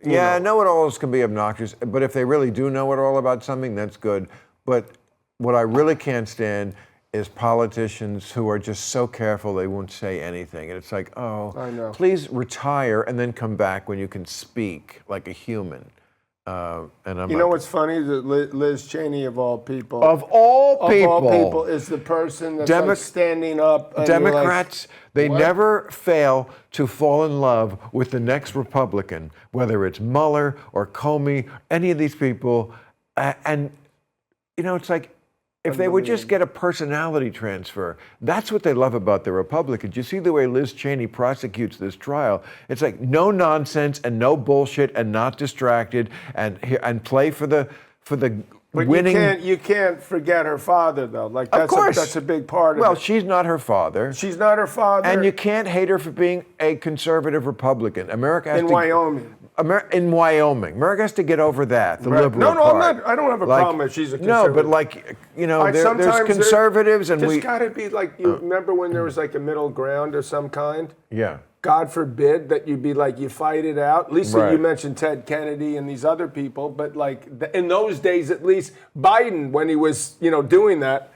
know-it-alls can be obnoxious, but if they really do know it all about something, that's good. But what I really can't stand is politicians who are just so careful they won't say anything. And it's like, oh, I know. please retire and then come back when you can speak like a human. And I'm You know what's funny? That Liz Cheney, of all people, of all people, is the person that's Demo- like standing up. And you're like, Democrats, they what? never fail to fall in love with the next Republican, whether it's Mueller or Comey, any of these people. And, you know, it's like, if they would just get a personality transfer, that's what they love about the Republicans. You see the way Liz Cheney prosecutes this trial. It's like no nonsense and no bullshit and not distracted and play for the But winning. you can't forget her father, though. Like Of course. That's a big part of Well, it. she's not her father. She's not her father. And you can't hate her for being a conservative Republican. America has in to, Wyoming. in Wyoming. America has to get over that, the Right. liberal No, part. I'm not. I don't have a problem if she's a No, conservative. but like, you know, there's Sometimes conservatives and there's we... got to be like, you remember when there was like a middle ground of some kind? Yeah. God forbid that you'd be like, you fight it out. Lisa, Right. you mentioned Ted Kennedy and these other people, but like in those days, at least Biden, when he was, doing that,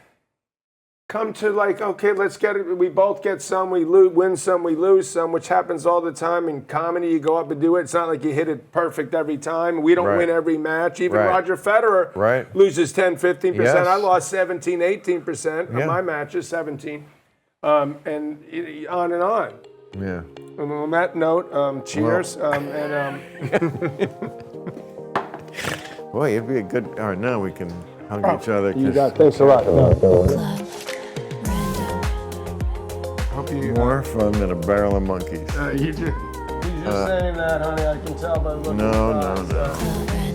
come to like, okay, let's get it. We both get some, we win some, we lose some, which happens all the time in comedy. You go up and do it. It's not like you hit it perfect every time. We don't Right. win every match. Even Right. Roger Federer Right. loses 10, 15%. Yes. I lost 17, 18% Yeah. of my matches, 17, and on and on. Yeah. And on that note, cheers. Boy, it'd be a good... All right, now we can hug each other. You 'cause got thanks a lot. hope you more fun than a barrel of monkeys. You're just saying that, honey. I can tell by the look. No, in your no, eyes. no.